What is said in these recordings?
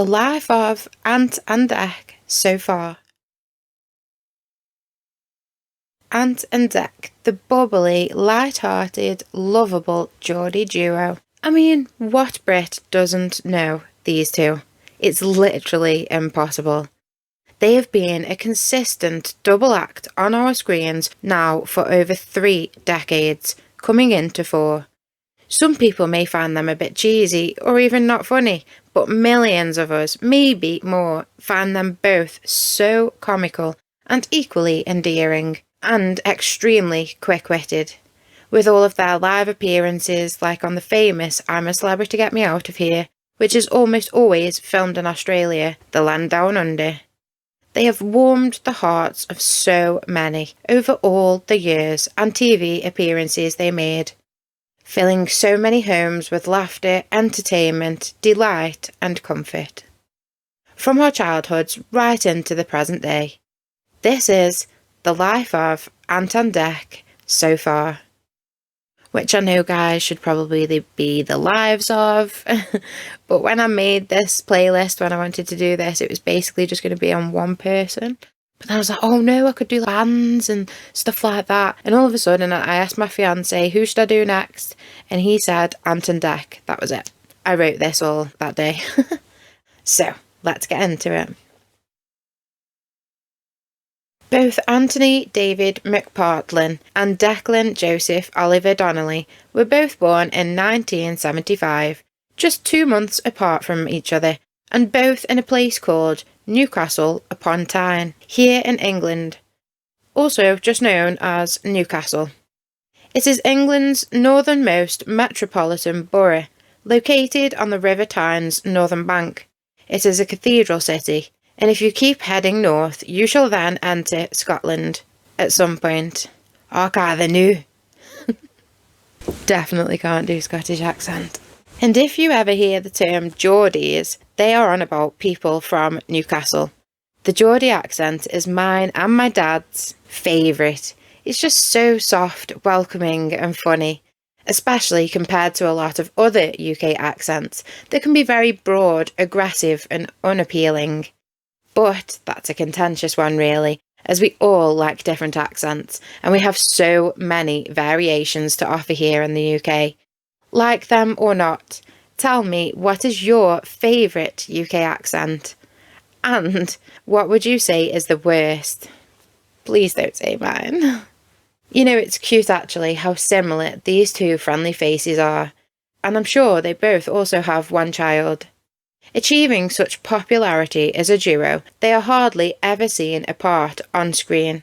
The life of Ant and Dec so far. Ant and Dec, the bubbly, light-hearted, lovable Geordie duo. I mean, what Brit doesn't know these two? It's literally impossible. They have been a consistent double act on our screens now for over 3 decades, coming into 4. Some people may find them a bit cheesy or even not funny, but millions of us, maybe more, find them both so comical and equally endearing, and extremely quick-witted. With all of their live appearances, like on the famous I'm a Celebrity Get Me Out of Here, which is almost always filmed in Australia, the land down under. They have warmed the hearts of so many over all the years and TV appearances they made, filling so many homes with laughter, entertainment, delight and comfort. From our childhoods right into the present day. This is the life of Ant and Dec so far. Which I know, guys, should probably be the lives of. But when I made this playlist, when I wanted to do this, it was basically just going to be on one person. But then I was like, oh no, I could do bands and stuff like that. And all of a sudden, I asked my fiance, who should I do next? And he said, Ant and Dec. That was it. I wrote this all that day. So, let's get into it. Both Anthony David McPartlin and Declan Joseph Oliver Donnelly were both born in 1975, just 2 months apart from each other, and both in a place called Newcastle upon Tyne, here in England, also just known as Newcastle. It is England's northernmost metropolitan borough, located on the River Tyne's northern bank. It is a cathedral city, and if you keep heading north, you shall then enter Scotland at some point. Or either new. Definitely can't do Scottish accent. And if you ever hear the term Geordies, they are on about people from Newcastle. The Geordie accent is mine and my dad's favourite. It's just so soft, welcoming and funny, especially compared to a lot of other UK accents that can be very broad, aggressive and unappealing. But that's a contentious one really, as we all like different accents, and we have so many variations to offer here in the UK. Like them or not, tell me what is your favourite UK accent? And what would you say is the worst? Please don't say mine. You know, it's cute actually how similar these two friendly faces are, and I'm sure they both also have one child. Achieving such popularity as a duo, they are hardly ever seen apart on screen.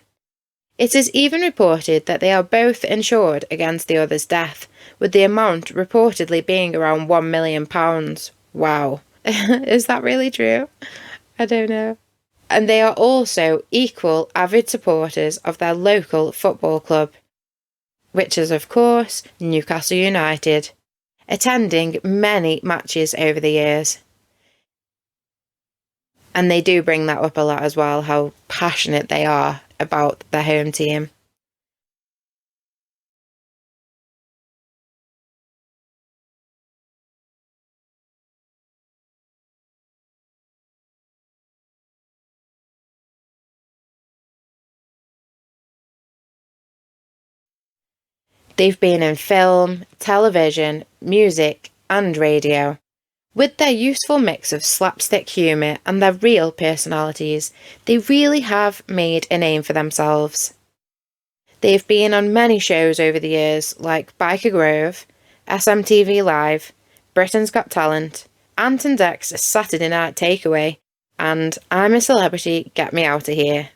It is even reported that they are both insured against the other's death, with the amount reportedly being around £1 million. Wow. Is that really true? I don't know. And they are also equal avid supporters of their local football club, which is of course Newcastle United, attending many matches over the years. And they do bring that up a lot as well, how passionate they are about their home team. They've been in film, television, music and radio. With their useful mix of slapstick humour and their real personalities, they really have made a name for themselves. They've been on many shows over the years like Biker Grove, SMTV Live, Britain's Got Talent, Ant&Dec's Saturday Night Takeaway, and I'm a Celebrity Get Me Out of Here,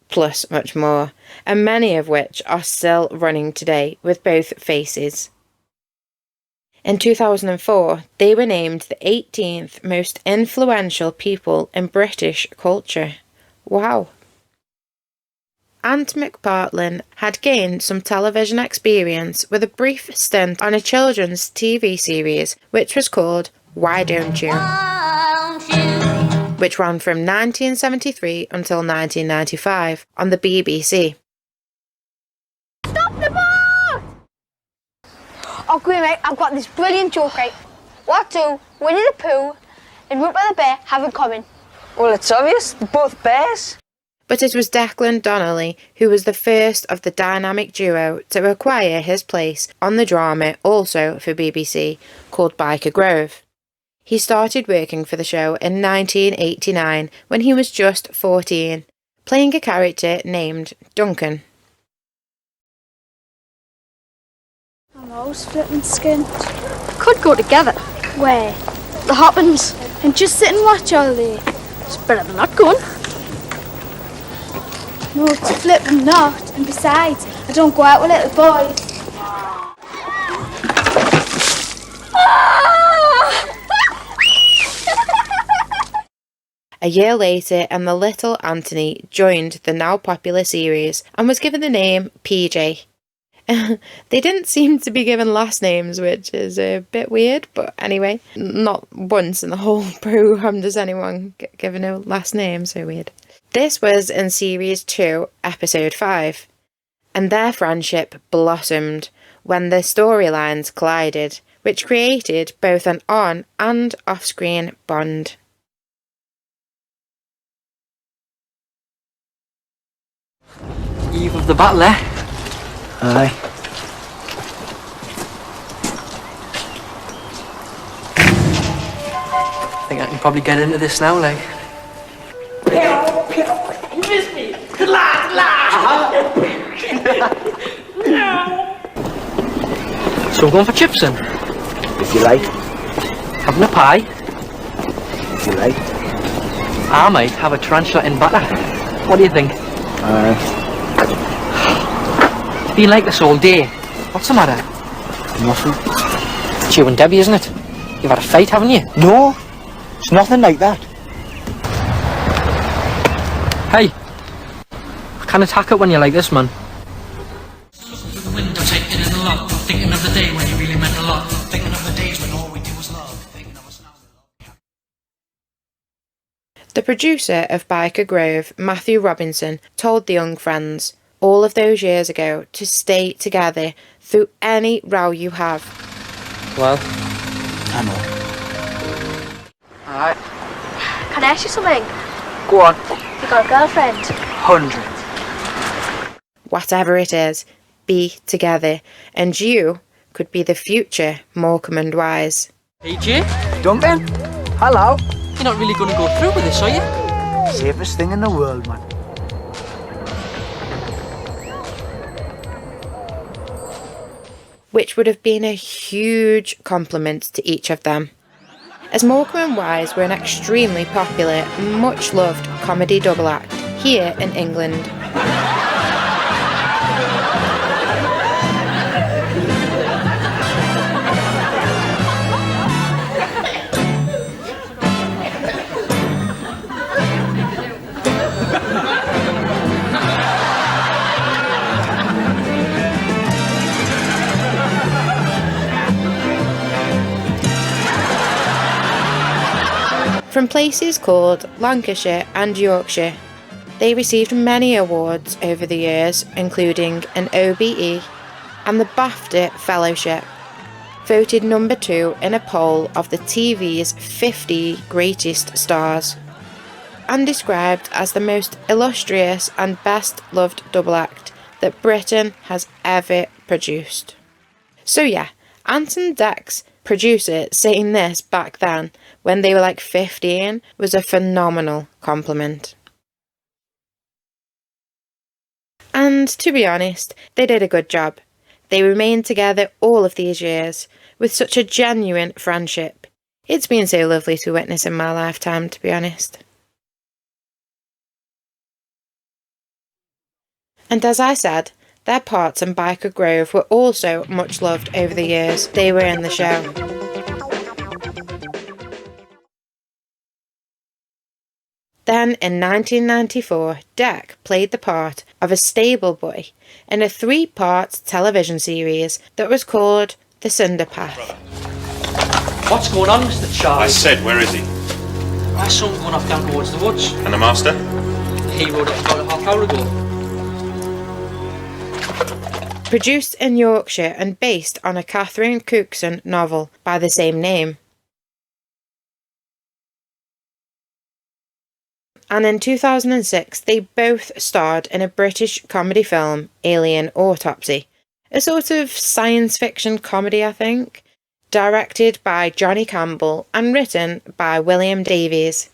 plus much more, and many of which are still running today with both faces. In 2004, they were named the 18th most influential people in British culture. Wow. Ant McPartlin had gained some television experience with a brief stint on a children's TV series which was called Why Don't You? Which ran from 1973 until 1995 on the BBC. Stop the boat! Oh, great, mate, I've got this brilliant joke, right? What do Winnie the Pooh and Root by the Bear have in common? Well, it's obvious. They're both bears. But it was Declan Donnelly who was the first of the dynamic duo to acquire his place on the drama, also for BBC, called Biker Grove. He started working for the show in 1989 when he was just 14, playing a character named Duncan. I was flipping skint. Could go together. Where? The Hoppins. And just sit and watch all day. It's better than not going. No, it's flipping not. And besides, I don't go out with little boys. A year later, and the little Anthony joined the now popular series and was given the name PJ. They didn't seem to be given last names, which is a bit weird, but anyway, not once in the whole programme does anyone get given a last name, so weird. This was in Series 2, Episode 5, and their friendship blossomed when the storylines collided, which created both an on- and off-screen bond. Eve of the battle, eh? Aye. I think I can probably get into this now, like. You missed me! So we're going for chips then? If you like. Having a pie? If you like. I might have a tarantula in batter. What do you think? Been like this all day. What's the matter? Nothing. It's you and Debbie, isn't it? You've had a fight, haven't you? No, it's nothing like that. Hey, I can't attack it when you're like this, man. Window taking in a lot, thinking of the day when you really meant a lot, thinking of the days when all we do was love, thinking of us now. The producer of Biker Grove, Matthew Robinson, told the young friends all of those years ago to stay together through any row you have. Well, I know. alright. Can I ask you something? Go on. You got a girlfriend? 100. Whatever it is, be together, and you could be the future Morecambe and Wise. PJ, Duncan, hello. you're not really going to go through with this, are you? Safest thing in the world, man. Which would have been a huge compliment to each of them, as Morecambe and Wise were an extremely popular, much-loved comedy double act here in England. From places called Lancashire and Yorkshire, they received many awards over the years, including an OBE and the BAFTA Fellowship, voted number 2 in a poll of the TV's 50 greatest stars, and described as the most illustrious and best loved double act that Britain has ever produced. So yeah, Ant&Dec's producer saying this back then, when they were like 15, was a phenomenal compliment. And to be honest, they did a good job. They remained together all of these years, with such a genuine friendship. It's been so lovely to witness in my lifetime, to be honest. And as I said, their parts in Biker Grove were also much loved over the years they were in the show. Then in 1994, Dec played the part of a stable boy in a 3-part television series that was called The Cinder Path. What's going on, Mr. Charlie? I said, where is he? I saw him going off down towards the woods. And the master? He rode up about a half hour ago. Produced in Yorkshire and based on a Catherine Cookson novel by the same name. and in 2006 they both starred in a British comedy film, Alien Autopsy, a sort of science fiction comedy, I think, directed by Johnny Campbell and written by William Davies.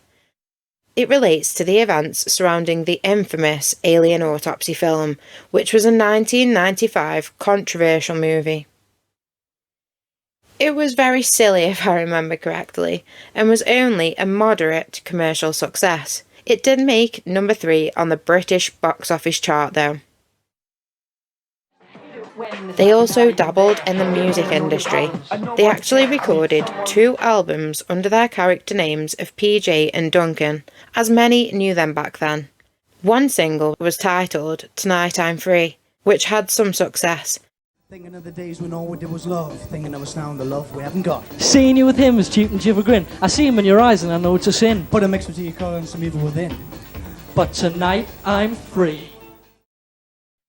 It relates to the events surrounding the infamous Alien Autopsy film, which was a 1995 controversial movie. It was very silly if I remember correctly, and was only a moderate commercial success. It did make number 3 on the British box office chart though. They also dabbled in the music industry. They actually recorded 2 albums under their character names of PJ and Duncan, as many knew them back then. One single was titled Tonight I'm Free, which had some success. Thinking of the days when all we did was love, thinking of us now and the love we haven't got. Seeing you with him is cheap and give a grin. I see him in your eyes and I know it's a sin. Put a mix between your colour and some evil within. But tonight I'm free.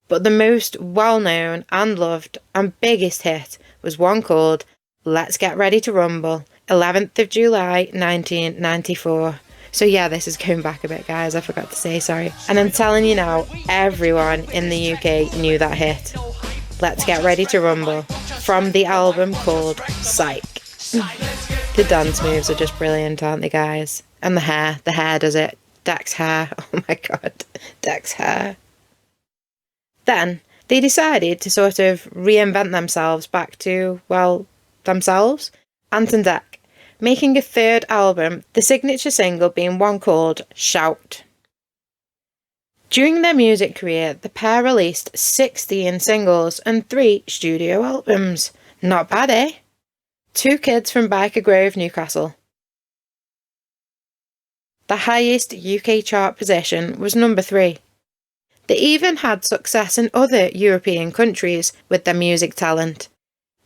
But the most well-known and loved and biggest hit was one called Let's Get Ready to Rumble, 11th of July 1994. So yeah, this is going back a bit, guys, I forgot to say sorry. And I'm telling you now, everyone in the UK knew that hit. Let's Get Ready to Rumble, from the album called Psych. The dance moves are just brilliant, aren't they, guys? And the hair does it. Dec's hair, oh my god, Dec's hair. Then, they decided to sort of reinvent themselves back to, well, themselves, Ant&Dec, making a third album, the signature single being one called Shout. During their music career, the pair released 16 singles and 3 studio albums. Not bad, eh? 2 kids from Biker Grove, Newcastle. The highest UK chart position was number 3. They even had success in other European countries with their music talent.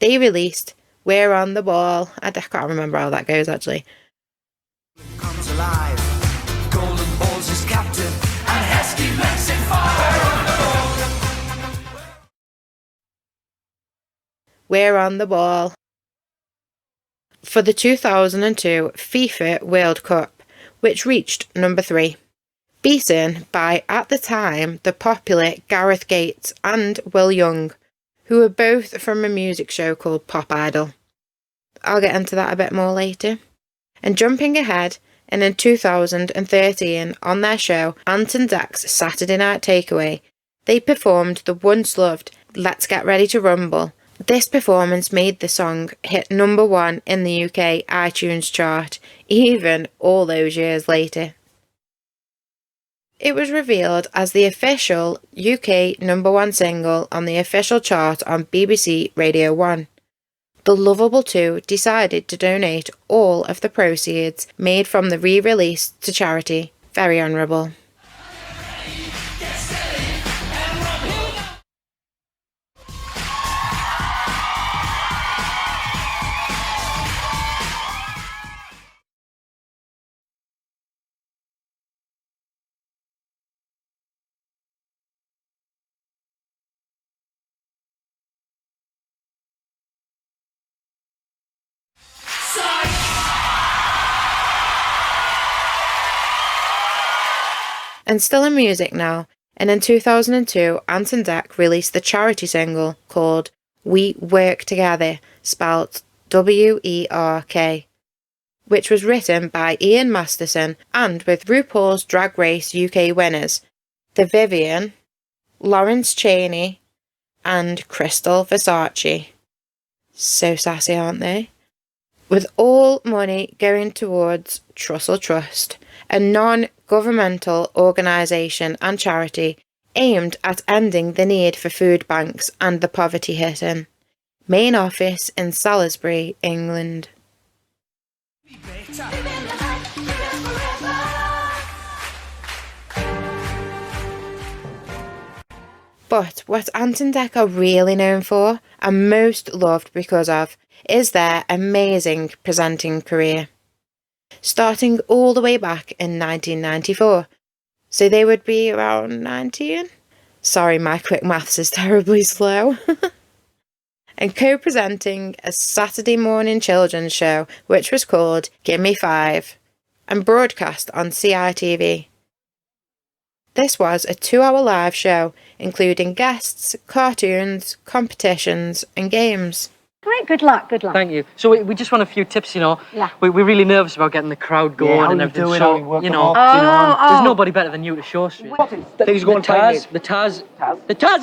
They released We're on the Ball. I can't remember how that goes actually. Comes alive. Golden Balls is captain, and Heskey makes it fire. We're on the Ball. For the 2002 FIFA World Cup, which reached number 3. Beaten by, at the time, the popular Gareth Gates and Will Young, who were both from a music show called Pop Idol. I'll get into that a bit more later. And jumping ahead, and in 2013, on their show Ant&Dec's Saturday Night Takeaway, they performed the once-loved Let's Get Ready to Rumble. This performance made the song hit number 1 in the UK iTunes chart, even all those years later. It was revealed as the official UK number 1 single on the official chart on BBC Radio 1. The Loveable 2 decided to donate all of the proceeds made from the re-release to charity. Very honourable. And still in music now, and in 2002 Ant&Dec released the charity single called We Work Together, spelt W-E-R-K, which was written by Ian Masterson and with RuPaul's Drag Race UK winners, The Vivian, Lawrence Chaney and Crystal Versace. So sassy, aren't they? With all money going towards Trussell Trust, a non-governmental organisation and charity aimed at ending the need for food banks and the poverty-hitten. Main office in Salisbury, England. But what Ant&Dec are really known for, and most loved because of, is their amazing presenting career. Starting all the way back in 1994, so they would be around 19? Sorry, my quick maths is terribly slow. And co-presenting a Saturday morning children's show which was called Gimme 5 and broadcast on CITV. This was a 2-hour live show, including guests, cartoons, competitions and games. Great, good luck, good luck. Thank you. So we just want a few tips, you know. Yeah. We're really nervous about getting the crowd going and everything. So, you know, there's nobody better than you to show us. Things going fine. The Taz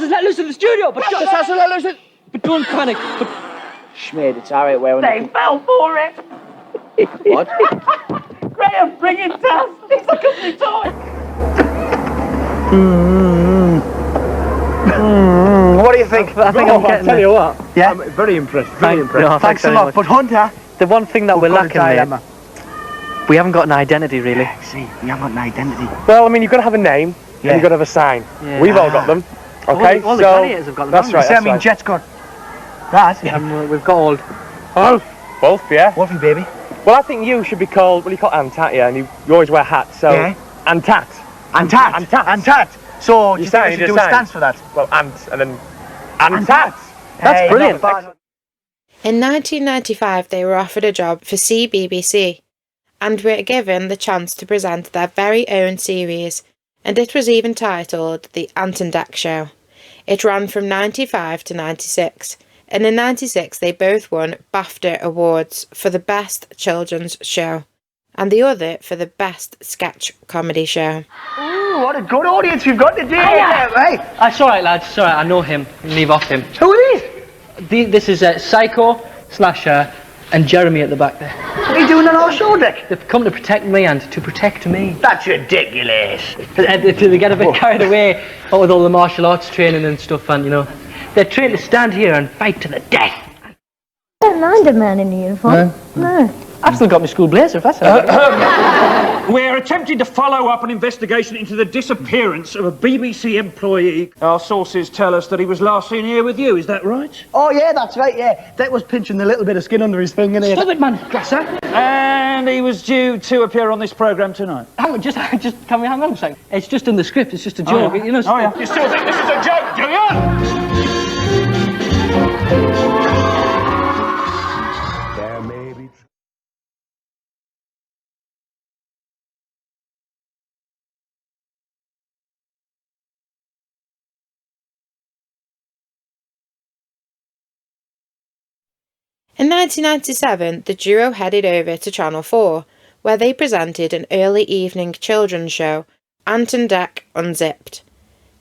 is let loose in the studio, but the Taz is let loose. But don't panic. But Schmid, it's all right. They fell for it. What? Graham, bring in Taz. He's a company toy. What do you think? I think I'm getting you what. Yeah? I'm very impressed. Very impressed. No, thanks a lot. But Hunter, the one thing that we're lacking, mate, we haven't got an identity, really. See, we haven't got an identity. Well, I mean, you've got to have a name and you've got to have a sign. Yeah. We've all got them. Okay, all the gladiators have got them. That's right. I mean, Jet's got that. And we've got old. Wolf, yeah. Wolfie, baby. Well, I think you should be called, well, you call Ant-Tat, yeah, and you always wear hats, so... Yeah. Ant-Tat. Ant-Tat. Ant-Tat. Ant-Tat. So, do you think I should do a stance for that? Well, Ant, and then... Ant-Tat. That's brilliant. In 1995, they were offered a job for CBBC and were given the chance to present their very own series, and it was even titled The Ant&Dec Show. It ran from 95 to 96, and in 96 they both won BAFTA awards for the Best Children's Show, and the other for the Best Sketch Comedy Show. Ooh, what a good audience we've got today, right? It's all right, lads. It's all right. I know him. Leave off him. Who are these? This is Psycho, Slasher, and Jeremy at the back there. What are you doing on our show, Dick? They've come to protect me and to protect me. That's ridiculous. They get a bit carried away with all the martial arts training and stuff, and, you know, they're trained to stand here and fight to the death. I don't mind a man in a uniform. No. I've still got my school blazer, if that's all. We're attempting to follow up an investigation into the disappearance of a BBC employee. Our sources tell us that he was last seen here with you, is that right? Oh, yeah, that's right, yeah. That was pinching the little bit of skin under his fingernail. Stop it, man, Gasser. And he was due to appear on this programme tonight. Hang on, can we hang on a second? It's just in the script, it's just a joke, you know. Oh, yeah. You still think this is a joke, do you? In 1997, the duo headed over to Channel 4, where they presented an early evening children's show, Ant&Dec Unzipped.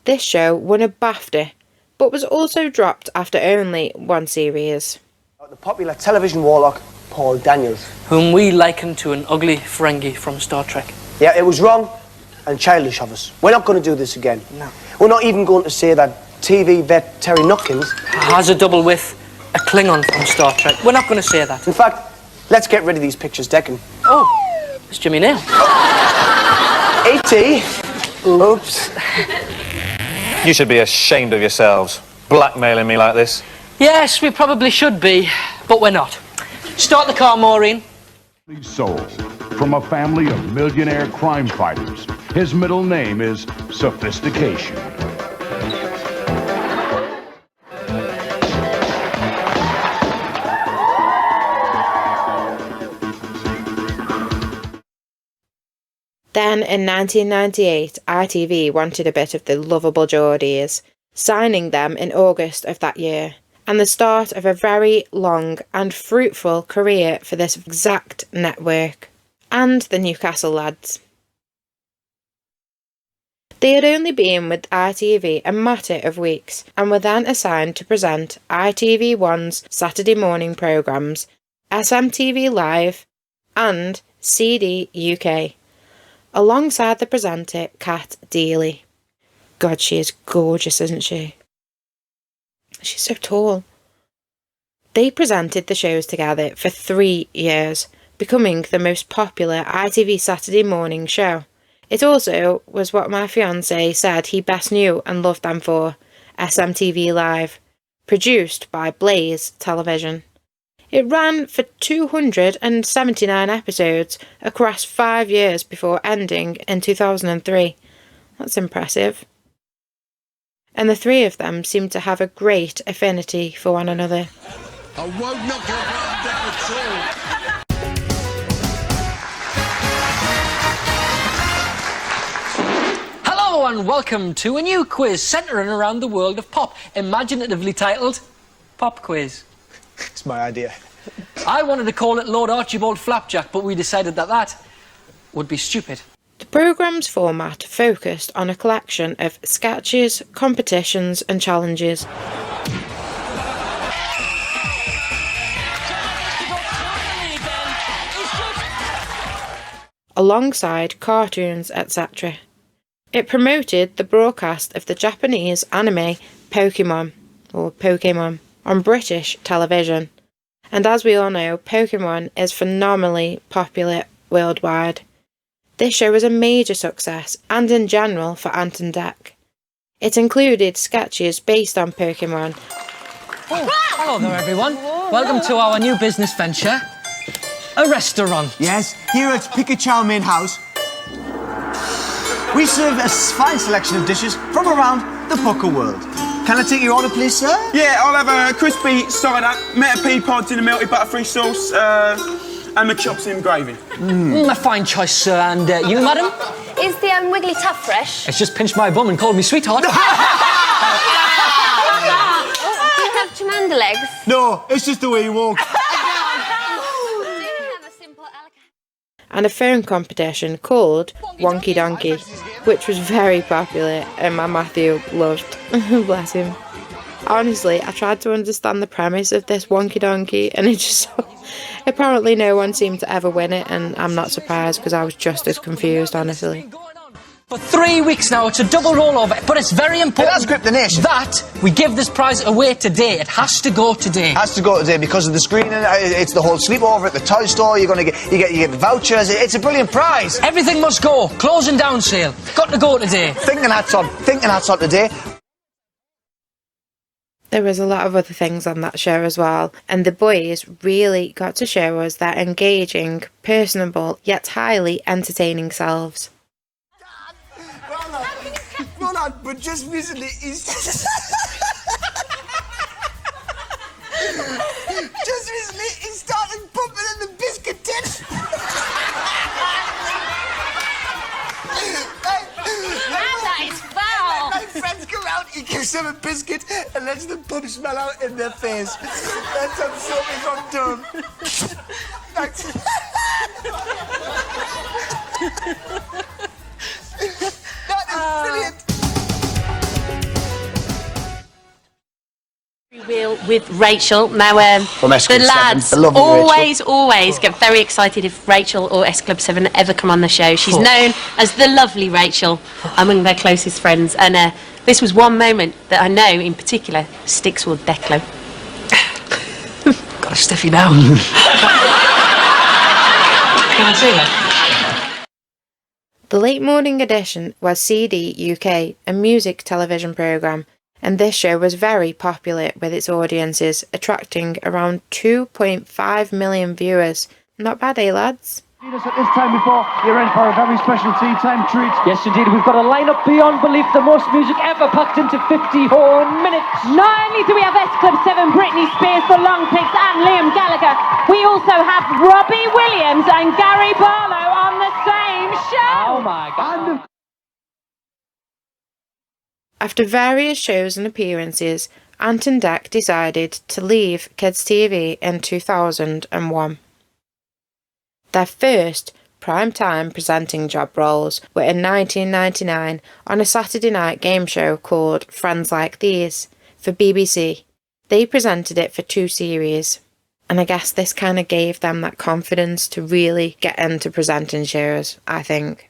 This show won a BAFTA, but was also dropped after only one series. The popular television warlock, Paul Daniels. Whom we liken to an ugly Ferengi from Star Trek. Yeah, it was wrong and childish of us. We're not going to do this again. No. We're not even going to say that TV vet Terry Nutkins has a double with a Klingon from Star Trek. We're not going to say that. In fact, let's get rid of these pictures, Deccan. Oh, it's Jimmy Nail. E.T. Oops. You should be ashamed of yourselves, blackmailing me like this. Yes, we probably should be, but we're not. Start the car, Maureen. Soul, from a family of millionaire crime fighters. His middle name is Sophistication. Then, in 1998, ITV wanted a bit of the loveable Geordies, signing them in August of that year, and the start of a very long and fruitful career for this exact network, and the Newcastle lads. They had only been with ITV a matter of weeks, and were then assigned to present ITV1's Saturday morning programmes, SMTV Live, and CD UK. Alongside the presenter, Kat Deely. God, she is gorgeous, isn't she? She's so tall. They presented the shows together for 3 years, becoming the most popular ITV Saturday morning show. It also was what my fiancé said he best knew and loved them for, SMTV Live, produced by Blaze Television. It ran for 279 episodes across 5 years before ending in 2003. That's impressive. And the three of them seemed to have a great affinity for one another. I won't knock your heart down at all. Hello and welcome to a new quiz centering around the world of pop, imaginatively titled Pop Quiz. It's my idea. I wanted to call it Lord Archibald Flapjack, but we decided that that would be stupid. The programme's format focused on a collection of sketches, competitions and challenges. Alongside cartoons, etc. It promoted the broadcast of the Japanese anime Pokemon on British television. And as we all know, Pokemon is phenomenally popular worldwide. This show was a major success, and in general for Ant&Dec. It included sketches based on Pokemon. Oh, hello there everyone. Welcome to our new business venture, a restaurant. Yes, here at Pick a Chow Mein House, we serve a fine selection of dishes from around the poker world. Can I take your order, please, sir? Yeah, I'll have a crispy cider, meta pea pods in a melted butterfree sauce, and the chops in gravy. A fine choice, sir. And you, madam? Is the Wiggly Tuff fresh? It's just pinched my bum and called me sweetheart. Do you have Chimanda legs? No, it's just the way you walk. And a phone competition called Wonky Donkey, which was very popular and my Matthew loved. Bless him. Honestly, I tried to understand the premise of this Wonky Donkey and it just... apparently no one seemed to ever win it, and I'm not surprised because I was just as confused, honestly. For 3 weeks now, it's a double rollover, but it's very important It has gripped the nation. that we give this prize away today. It has to go today. Has to go today because of the screening. It's the whole sleepover at the toy store. You get vouchers. It's a brilliant prize. Everything must go. Closing down sale. Got to go today. Thinking hats on today. There was a lot of other things on that show as well, and the boys really got to show us their engaging, personable, yet highly entertaining selves. Hold on, but just recently he's... just recently he started pumping in the biscuit tin. That is foul! My friends come out, he gives them a biscuit and lets the pump smell out in their face. That's something I'm doing. That is brilliant. Wheel with Rachel. Now, From S Club the 7, lads the lovely always get very excited if Rachel or S Club 7 ever come on the show. She's known as the lovely Rachel among their closest friends, and this was one moment that I know in particular sticks with Declo. Got a stiffy now. Can I see that? The late morning edition was CD UK, a music television programme, and this show was very popular with its audiences, attracting around 2.5 million viewers. Not bad, eh, lads? At this time before, you're in for a very special tea time treat. Yes, indeed, we've got a lineup beyond belief, the most music ever packed into 54 minutes. Not only do we have S Club 7, Britney Spears, The Long Pigs and Liam Gallagher, we also have Robbie Williams and Gary Barlow on the same show. Oh my God. After various shows and appearances, Ant&Dec decided to leave Kids TV in 2001. Their first prime-time presenting job roles were in 1999 on a Saturday night game show called Friends Like These for BBC. They presented it for 2 series, and I guess this kind of gave them that confidence to really get into presenting shows, I think.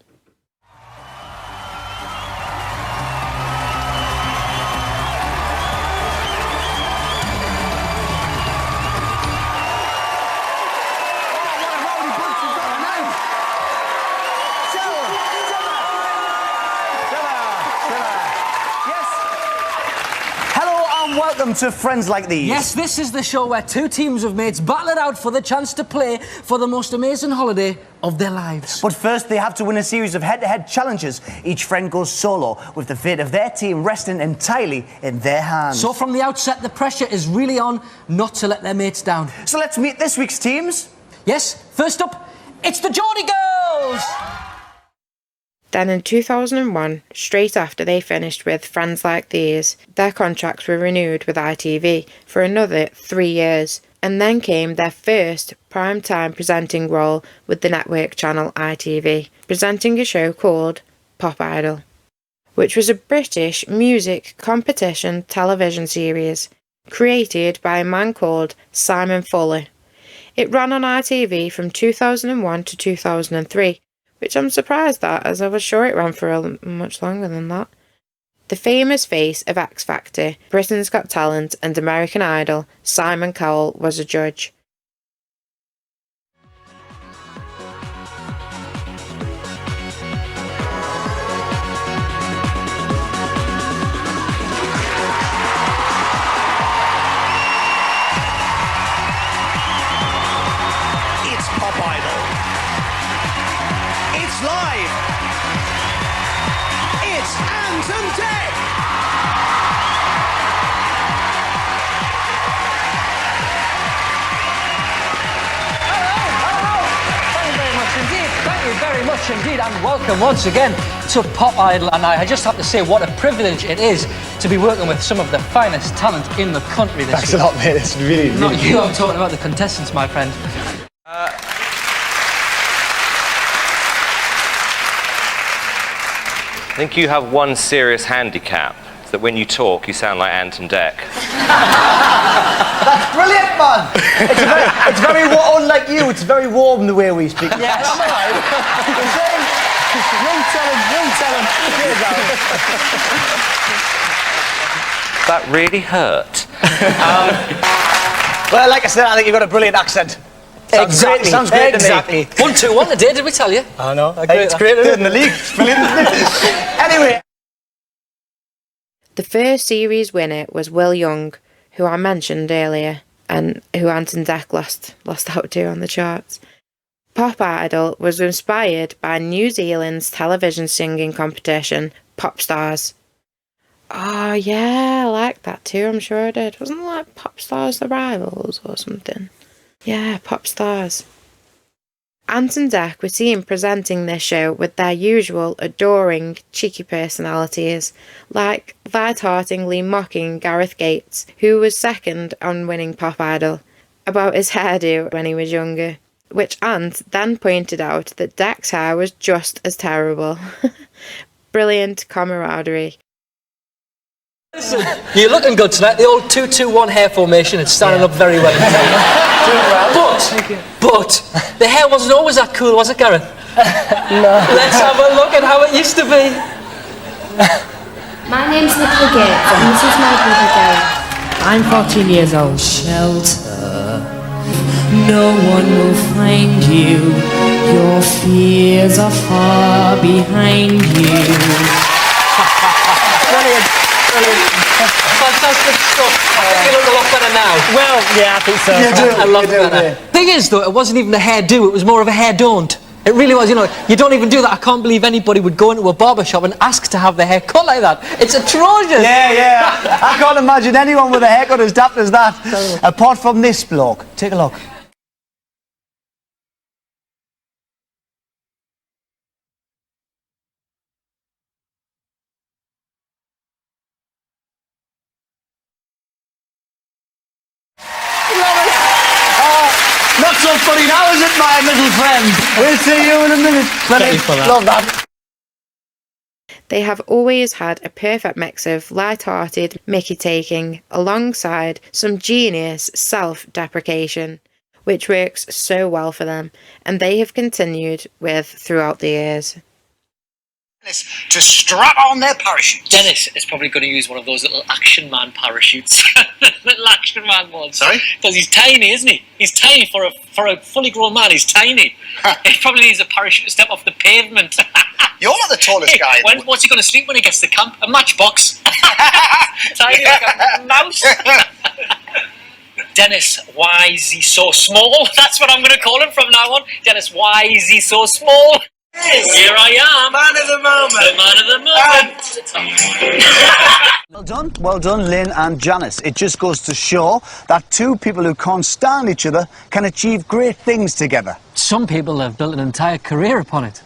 Welcome to Friends Like These. Yes, this is the show where 2 teams of mates battle it out for the chance to play for the most amazing holiday of their lives. But first, they have to win a series of head-to-head challenges. Each friend goes solo, with the fate of their team resting entirely in their hands. So from the outset, the pressure is really on not to let their mates down. So let's meet this week's teams. Yes, first up, it's the Geordie girls! Then in 2001, straight after they finished with Friends Like These, their contracts were renewed with ITV for another 3 years, and then came their first prime-time presenting role with the network channel ITV, presenting a show called Pop Idol, which was a British music competition television series created by a man called Simon Fuller. It ran on ITV from 2001 to 2003, which I'm surprised at, as I was sure it ran for much longer than that. The famous face of X Factor, Britain's Got Talent and American Idol, Simon Cowell, was a judge. It's Pop Idol. It's live. It's Ant&Dec. Thank you very much indeed, and welcome once again to Pop Idol. And I just have to say what a privilege it is to be working with some of the finest talent in the country this Thanks year. a lot, mate. It's really Not you, I'm talking about the contestants, my friend. I think you have one serious handicap, is that when you talk, you sound like Ant&Dec. That's brilliant, man. It's very unlike you. It's very warm the way we speak. Yes. I'm all right. Young talent. That really hurt. Well, like I said, I think you've got a brilliant accent. Exactly. Sounds great exactly. to me. 1-2-1 today, did we tell you? I know. It's great in the league. It's brilliant, isn't it? Anyway. The first series winner was Will Young, who I mentioned earlier, and who Ant&Dec lost out to on the charts. Pop Idol was inspired by New Zealand's television singing competition, Pop Stars. Oh yeah, I like that too, I'm sure I did. Wasn't it like Pop Stars The Rivals or something? Yeah, Pop Stars. Ant&Dec were seen presenting this show with their usual adoring, cheeky personalities, like light-heartedly mocking Gareth Gates, who was second on winning Pop Idol, about his hairdo when he was younger, which Ant then pointed out that Dec's hair was just as terrible. Brilliant camaraderie. Listen, you're looking good tonight. The old 2-2-1 hair formation is standing up very well. But the hair wasn't always that cool, was it, Gareth? No. Let's have a look at how it used to be. My name's Nicola Gates, and this is my brother Gareth. I'm 14 years old. Shelter, no one will find you. Your fears are far behind you. Fantastic stuff. I think you look a lot better now. Well, yeah, I think so. You do. I love it. Thing is, though, it wasn't even a hairdo, it was more of a hair don't. It really was, you know, you don't even do that. I can't believe anybody would go into a barber shop and ask to have their hair cut like that. It's atrocious. Yeah. I can't imagine anyone with a haircut as daft as that. Apart from this bloke. Take a look. Not so funny now, is it, my little friend? We'll see you in a minute. Love that. They have always had a perfect mix of light-hearted Mickey-taking alongside some genius self-deprecation, which works so well for them, and they have continued with throughout the years. To strap on their parachute. Dennis is probably going to use one of those little Action Man parachutes. Little Action Man ones. Sorry? Because he's tiny, isn't he? He's tiny for a fully grown man. He's tiny. He probably needs a parachute to step off the pavement. You're not the tallest guy. What's he going to sleep when he gets to camp? A matchbox. Tiny like a mouse. Dennis, why is he so small? That's what I'm going to call him from now on. Dennis, why is he so small? Here I am. Man of the moment. The man of the moment. Well done, Lynn and Janice. It just goes to show that two people who can't stand each other can achieve great things together. Some people have built an entire career upon it.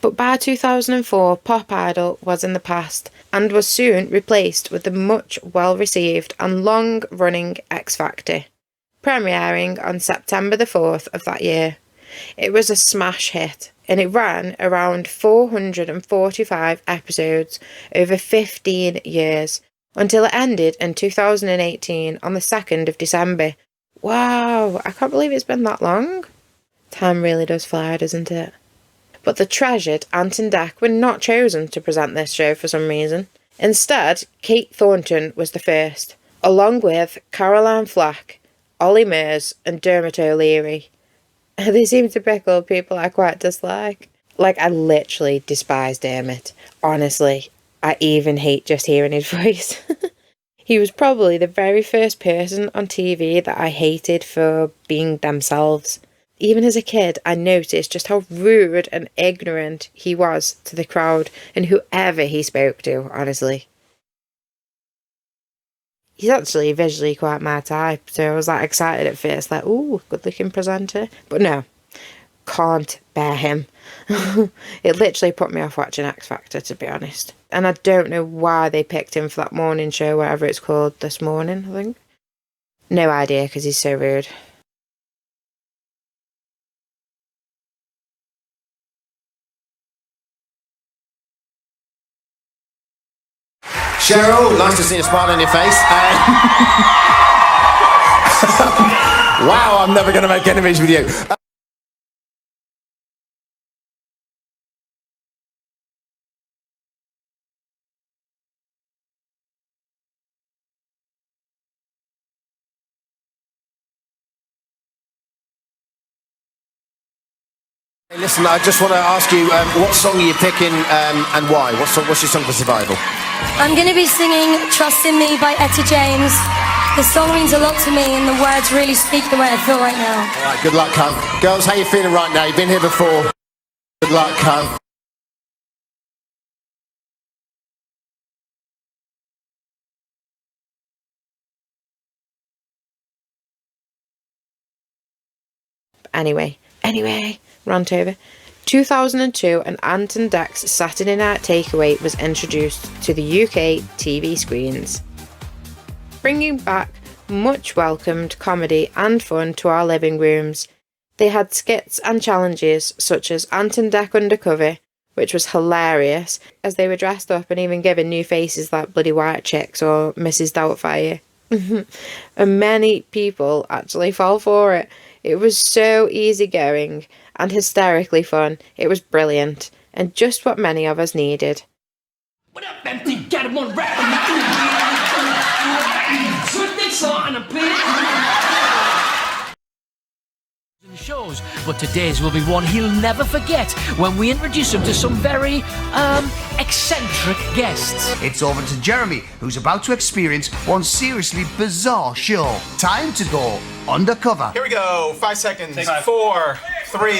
But by 2004, Pop Idol was in the past and was soon replaced with the much well-received and long-running X Factor, premiering on September the 4th of that year. It was a smash hit, and it ran around 445 episodes over 15 years, until it ended in 2018 on the 2nd of December. Wow, I can't believe it's been that long. Time really does fly, doesn't it? But the treasured Ant&Dec were not chosen to present this show for some reason. Instead, Kate Thornton was the first, along with Caroline Flack, Ollie Murs and Dermot O'Leary. They seem to pick all people I quite dislike. Like, I literally despise Dermot. Honestly, I even hate just hearing his voice. He was probably the very first person on TV that I hated for being themselves. Even as a kid, I noticed just how rude and ignorant he was to the crowd and whoever he spoke to, honestly. He's actually visually quite my type, so I was like excited at first, like, ooh, good looking presenter. But no, can't bear him. It literally put me off watching X Factor, to be honest. And I don't know why they picked him for that morning show, whatever it's called, This Morning, I think. No idea, because he's so rude. Cheryl, nice to see a smile on your face. Wow, I'm never going to make enemies with you. Hey, listen, I just want to ask you, what song are you picking and why? What's your song for Survival? I'm going to be singing Trust in Me by Etta James. The song means a lot to me and the words really speak the way I feel right now. All right, good luck, cunt. Girls, how you feeling right now? You've been here before. Good luck, cunt. Anyway, rant over. 2002, an Ant&Dec's Saturday Night Takeaway was introduced to the UK TV screens, bringing back much welcomed comedy and fun to our living rooms. They had skits and challenges such as Ant&Dec Undercover, which was hilarious, as they were dressed up and even given new faces like Bloody White Chicks or Mrs. Doubtfire. And many people actually fell for it. It was so easygoing and hysterically fun. It was brilliant, and just what many of us needed. What up, empty? Got him on rap. Shows, but today's will be one he'll never forget when we introduce him to some very, eccentric guests. It's over to Jeremy, who's about to experience one seriously bizarre show. Time to go undercover. Here we go. 5 seconds. 4, 3, 2.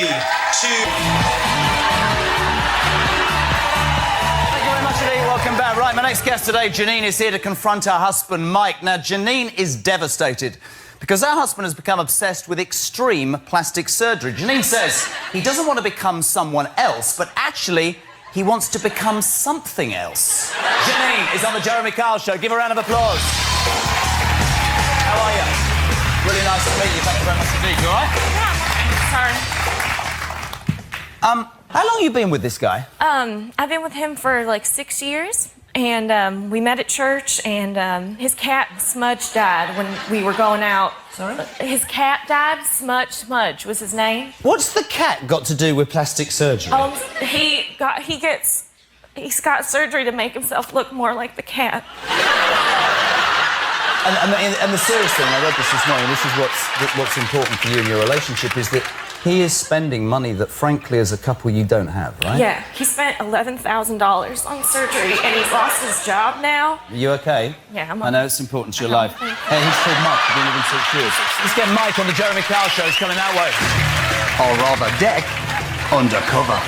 Welcome back. Right, my next guest today, Janine, is here to confront her husband, Mike. Now, Janine is devastated because her husband has become obsessed with extreme plastic surgery. Janine says he doesn't want to become someone else, but actually, he wants to become something else. Janine is on the Jeremy Kyle Show. Give her a round of applause. How are you? Really nice to meet you. Thank you very much indeed. You all right? Sorry. How long have you been with this guy? I've been with him for like 6 years, and we met at church, and his cat Smudge died when we were going out. Sorry? His cat died. Smudge was his name. What's the cat got to do with plastic surgery? He's got surgery to make himself look more like the cat. And the serious thing, I read this morning, this is what's important for you in your relationship, is that he is spending money that, frankly, as a couple, you don't have, right? Yeah, he spent $11,000 on surgery, and he's lost his job now. Are you okay? Yeah, I'm I know it's important to your life. Hey, he's called Mike. He's been with him 6 years. Let's get Mike on the Jeremy Kyle Show. He's coming our way. Or rather, Dec undercover.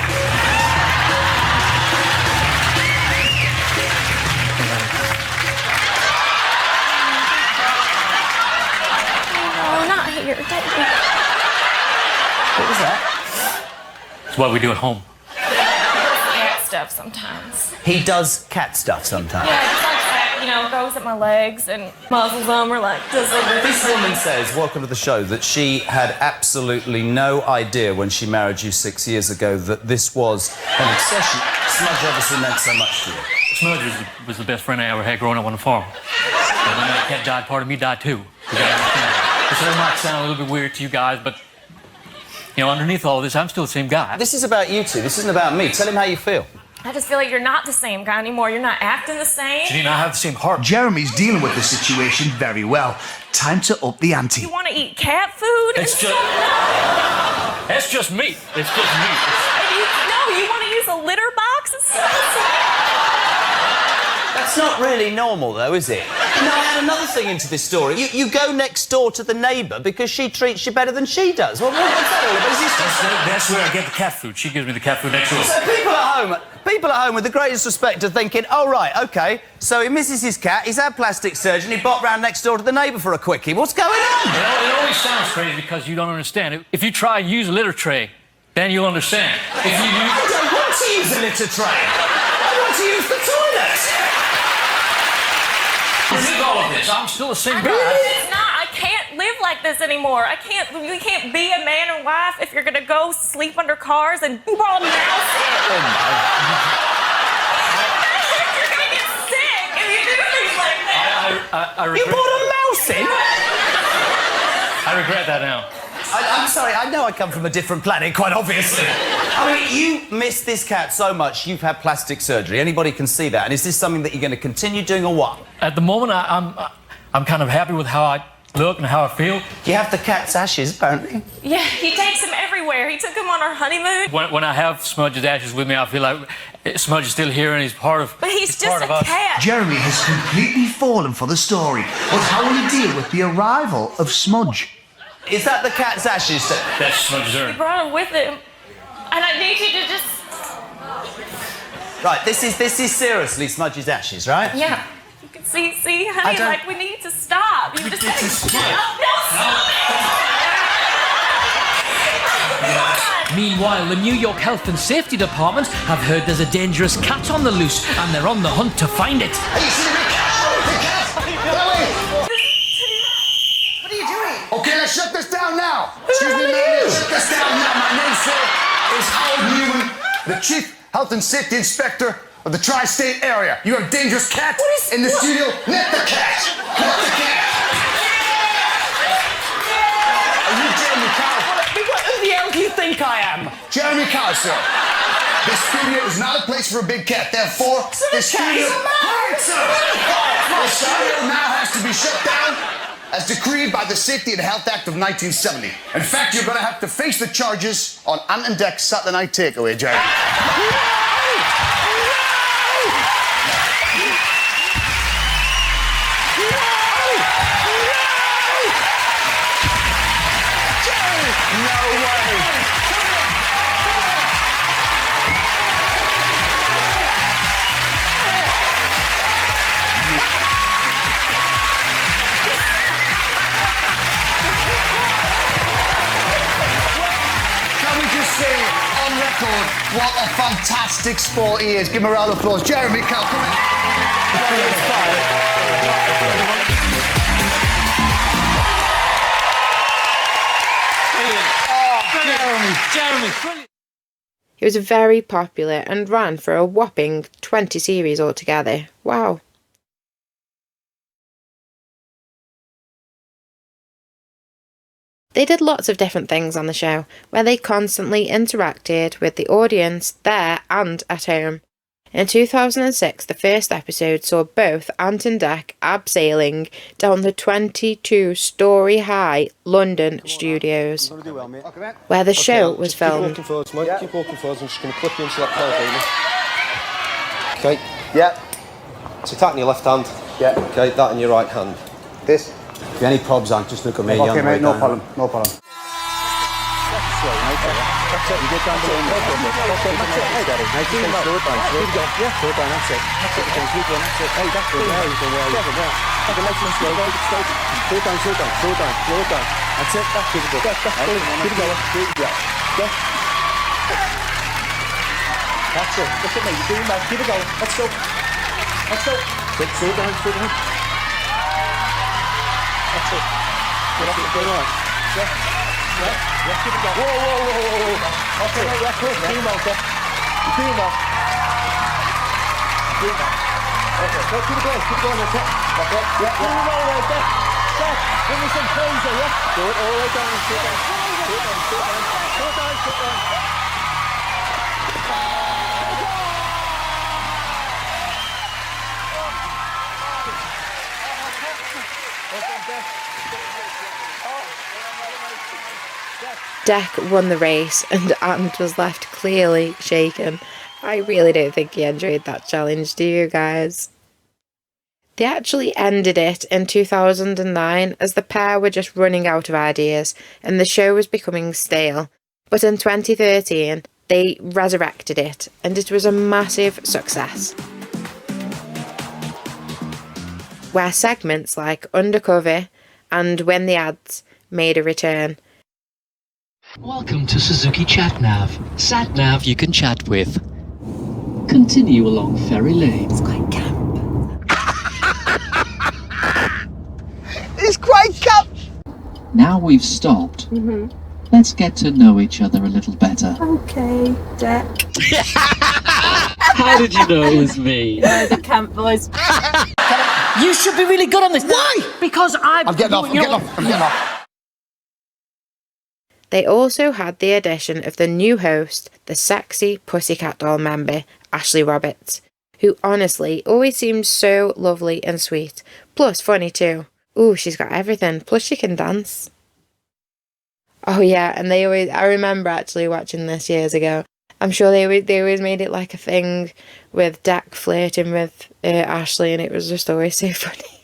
Oh, not here. What was that? It's what we do at home. stuff sometimes. He does cat stuff sometimes. Yeah, just like that, you know, goes at my legs and muzzles them or like does like This woman says, welcome to the show, that she had absolutely no idea when she married you 6 years ago that this was an obsession. Smudge obviously meant so much to you. Smudge was the best friend I ever had growing up on the farm. And when that cat died, part of me died too. You gotta understand. This might sound a little bit weird to you guys, but, you know, underneath all this, I'm still the same guy. This is about you two. This isn't about me. Tell him how you feel. I just feel like you're not the same guy anymore. You're not acting the same. Janine, I have the same heart. Jeremy's dealing with the situation very well. Time to up the ante. You want to eat cat food? It's just... That's just meat. It's just meat. No, you want to use a litter box? That's not really normal, though, is it? No, I had another thing into this story. You go next door to the neighbour because she treats you better than she does. What's that all about? Is this just... That's where I get the cat food. She gives me the cat food next door. So people at home with the greatest respect are thinking, oh, right, OK, so he misses his cat, he's had plastic surgery, and he bopped round next door to the neighbour for a quickie. What's going on? It always sounds crazy because you don't understand. If you try and use a litter tray, then you'll understand. I don't want to use a litter tray. I want to use the toilet. With all of this, I'm still the same guy. It's not. I can't live like this anymore. We can't be a man and wife if you're gonna go sleep under cars and ball mouse in. You're gonna get sick if you do things like that. I regret You brought a mouse in? I regret that now. I'm sorry, I know I come from a different planet, quite obviously. I mean, you miss this cat so much, you've had plastic surgery. Anybody can see that. And is this something that you're going to continue doing or what? At the moment, I'm kind of happy with how I look and how I feel. You have the cat's ashes, apparently. Yeah, he takes him everywhere. He took him on our honeymoon. When I have Smudge's ashes with me, I feel like Smudge is still here and he's part of. But he's just a cat. Jeremy has completely fallen for the story. But how will he deal with the arrival of Smudge? Is that the cat's ashes? That's Smudge's urn. He brought him with him. And I need you to just... Right, this is seriously Smudge's ashes, right? Yeah. You can see, honey, like, we need to stop. You just gotta stop. No, stop! Meanwhile, the New York Health and Safety Department have heard there's a dangerous cat on the loose and they're on the hunt to find it. Okay, let's shut this down now. Excuse me, man. Shut this down now. My name, sir, is Howard Newman, the Chief Health and Safety Inspector of the Tri-State area. You have dangerous cat in the studio. Net the cat. Net the cat. Are you Jeremy Cow? Who the hell do you think I am? Jeremy Cow, sir. This studio is not a place for a big cat. Therefore, this studio... Quiet, sir. The studio now has to be shut down as decreed by the Safety and Health Act of 1970. In fact, you're going to have to face the charges on Ant&Dec's Saturday Night Takeaway, Jerry. What a fantastic sport he is. Give him a round of applause. Jeremy, come in. Jeremy, brilliant. He was very popular and ran for a whopping 20 series altogether. Wow. They did lots of different things on the show, where they constantly interacted with the audience there and at home. In 2006, the first episode saw both Ant and Dec abseiling down the 22-storey-high London studios, where the show was filmed. Keep walking forwards, mate. Keep walking forwards. I'm just going to clip you into that pole, baby. Okay. Yeah. So that in your left hand. Yeah. Okay, that in your right hand. This. If any probs on, just look at me. Okay, mate, no problem, no problem. That's it, you get down below. Okay, that's it. Hey, Daddy, now slow it down, slow it down. Yeah, slow it down, that's it. That's it, keep going, that's it. Hey, that's good, there you go, there you go. Take it nice and slow, take it slow. Slow it down, slow it down, slow it down, slow it down. That's it, that's good, keep it going. Keep it going, keep it going. That's it. Look at me. You're doing well. Keep it going. Let's go. Let's go. Quick, slow down, slow down. That's it. That's it. Go on. Yeah. Yeah. Keep it going. Whoa. Okay, yeah, cool. You're doing well, Dec. You're doing well. You're doing well. Okay, go, keep it going. Keep it going. That's it. Okay. Yeah, doing well there, Dec. Dec, give me some crazy, yeah? Do it all the way down. Sit down. Sit down. Sit down. Sit down. Sit down. Dec won the race and Ant was left clearly shaken. I really don't think he enjoyed that challenge, do you guys? They actually ended it in 2009 as the pair were just running out of ideas and the show was becoming stale. But in 2013, they resurrected it and it was a massive success. Where segments like Undercover and When the Ads made a return. Welcome to Suzuki ChatNav. Sat-nav you can chat with. Continue along Ferry Lane. It's quite camp. It's quite camp. Now we've stopped. Let's get to know each other a little better. Okay, Dec. How did you know it was me? The camp boys. You should be really good on this. Why? Because I'm getting off. They also had the addition of the new host, the sexy Pussycat Doll member, Ashley Roberts, who honestly always seems so lovely and sweet, plus funny too. Ooh, she's got everything, plus she can dance. Oh yeah, and I remember actually watching this years ago. I'm sure they always made it like a thing with Dec flirting with Ashley, and it was just always so funny.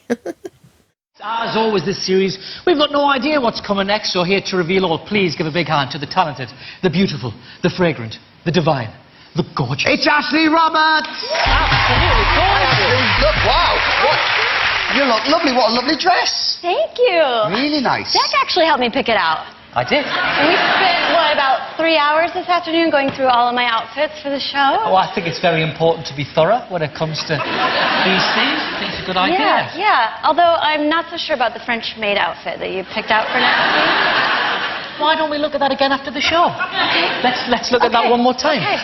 As always this series, we've got no idea what's coming next, so here to reveal all, please give a big hand to the talented, the beautiful, the fragrant, the divine, the gorgeous. It's Ashley Roberts! Absolutely gorgeous! Look, wow! What? You look lovely. What a lovely dress. Thank you. Really nice. Dec actually helped me pick it out. I did. And we spent, about 3 hours this afternoon going through all of my outfits for the show? Oh, I think it's very important to be thorough when it comes to these things. I think it's a good idea. Yeah. Although I'm not so sure about the French maid outfit that you picked out for next week. Why don't we look at that again after the show? Okay. Let's look at that one more time. Okay.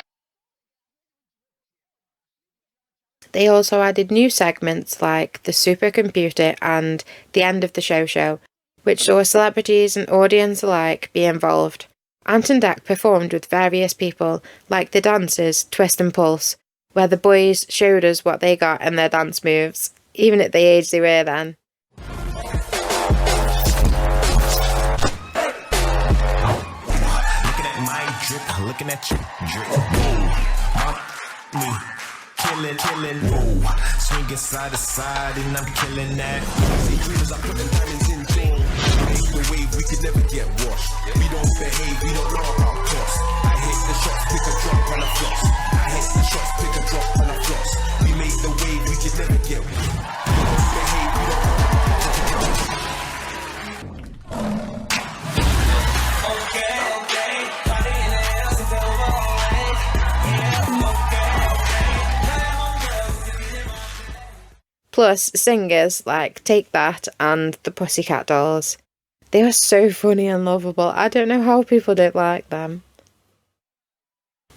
They also added new segments like the supercomputer and the end of the show, which saw celebrities and audience alike be involved. Ant&Dec performed with various people, like the dancers Twist and Pulse, where the boys showed us what they got in their dance moves, even at the age they were then. Looking at you, drip, me, killing, swinging side to side, and I'm killing that. See, dreamers are putting diamonds in jail. Make the wave, we could never get washed. We don't behave, we don't know about cost. I hit the shots, pick a drop on a floss. I hit the shots, pick a drop on a floss. We make the wave, we could never get washed. We don't behave, we don't know about cost. Plus singers like Take That and the Pussycat Dolls. They were so funny and lovable. I don't know how people don't like them.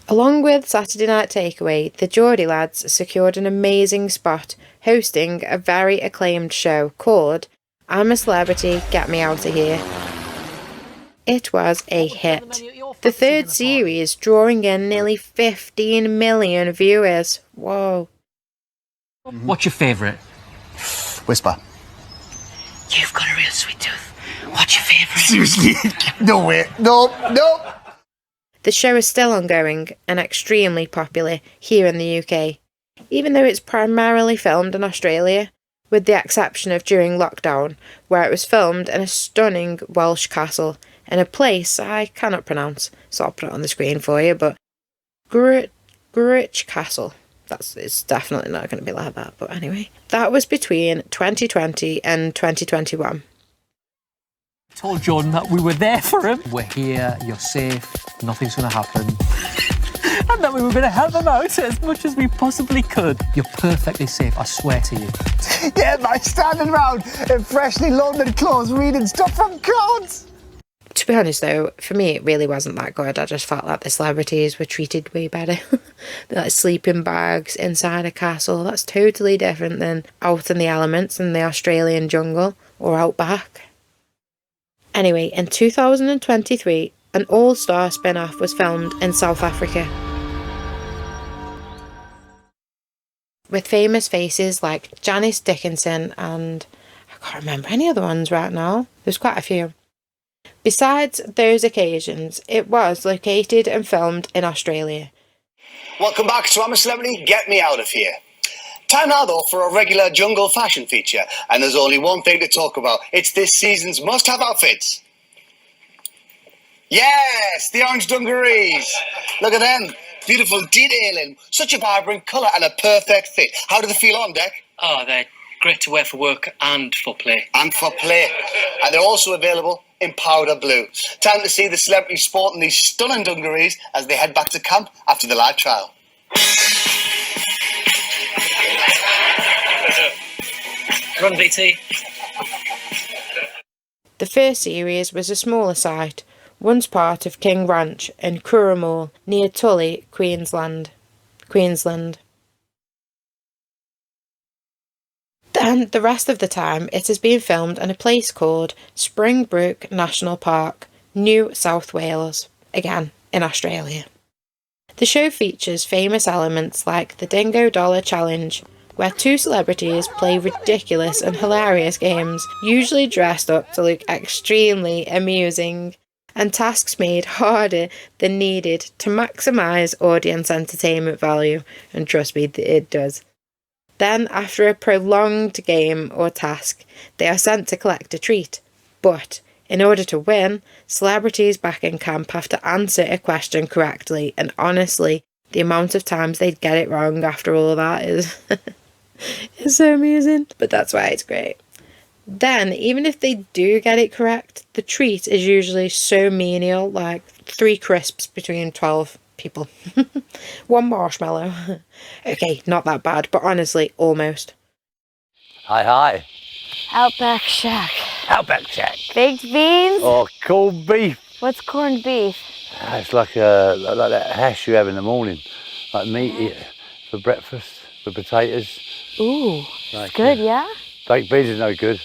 Along with Saturday Night Takeaway, the Geordie lads secured an amazing spot hosting a very acclaimed show called I'm a Celebrity, Get Me Out of Here. It was a hit. The third series drawing in nearly 15 million viewers. Whoa. What's your favourite? Whisper. You've got a real sweet tooth. What's your favourite? Seriously? No way. No. The show is still ongoing and extremely popular here in the UK, even though it's primarily filmed in Australia, with the exception of during lockdown, where it was filmed in a stunning Welsh castle in a place I cannot pronounce, so I'll put it on the screen for you, but Gurich Castle. It's definitely not going to be like that, but anyway. That was between 2020 and 2021. I told Jordan that we were there for him. We're here, you're safe, nothing's going to happen. And that we were going to help them out as much as we possibly could. You're perfectly safe, I swear to you. Yeah, mate, standing around in freshly laundered clothes reading stuff from cards. To be honest though, for me it really wasn't that good. I just felt like the celebrities were treated way better. They're like sleeping bags inside a castle. That's totally different than out in the elements in the Australian jungle or outback. Anyway, in 2023, an all-star spin-off was filmed in South Africa, with famous faces like Janice Dickinson and I can't remember any other ones right now. There's quite a few. Besides those occasions, it was located and filmed in Australia. Welcome back to I'm a Celebrity, Get Me Out of Here. Time now, though, for a regular jungle fashion feature. And there's only one thing to talk about. It's this season's must-have outfits. Yes, the orange dungarees. Look at them. Beautiful detailing. Such a vibrant colour and a perfect fit. How do they feel on, Dec? Oh, they're great to wear for work and for play. And for play. And they're also available in powder blue. Time to see the celebrities sporting these stunning dungarees as they head back to camp after the live trial. Run, BT. The first series was a smaller site, once part of King Ranch in Curramore, near Tully, Queensland. Then, the rest of the time, it has been filmed in a place called Springbrook National Park, New South Wales, again, in Australia. The show features famous elements like the Dingo Dollar Challenge, where two celebrities play ridiculous and hilarious games, usually dressed up to look extremely amusing, and tasks made harder than needed to maximise audience entertainment value, and trust me, it does. Then, after a prolonged game or task, they are sent to collect a treat. But, in order to win, celebrities back in camp have to answer a question correctly, and honestly, the amount of times they'd get it wrong after all of that is it's so amusing. But that's why it's great. Then, even if they do get it correct, the treat is usually so menial, like 3 crisps between 12 people. 1 marshmallow. Okay, not that bad, but honestly, almost. Hi. Outback Shack. Outback Shack. Baked beans? Oh, corned beef. What's corned beef? It's like that hash you have in the morning, like meat for breakfast with potatoes. Ooh, Like, it's good, yeah? Baked beans is no good.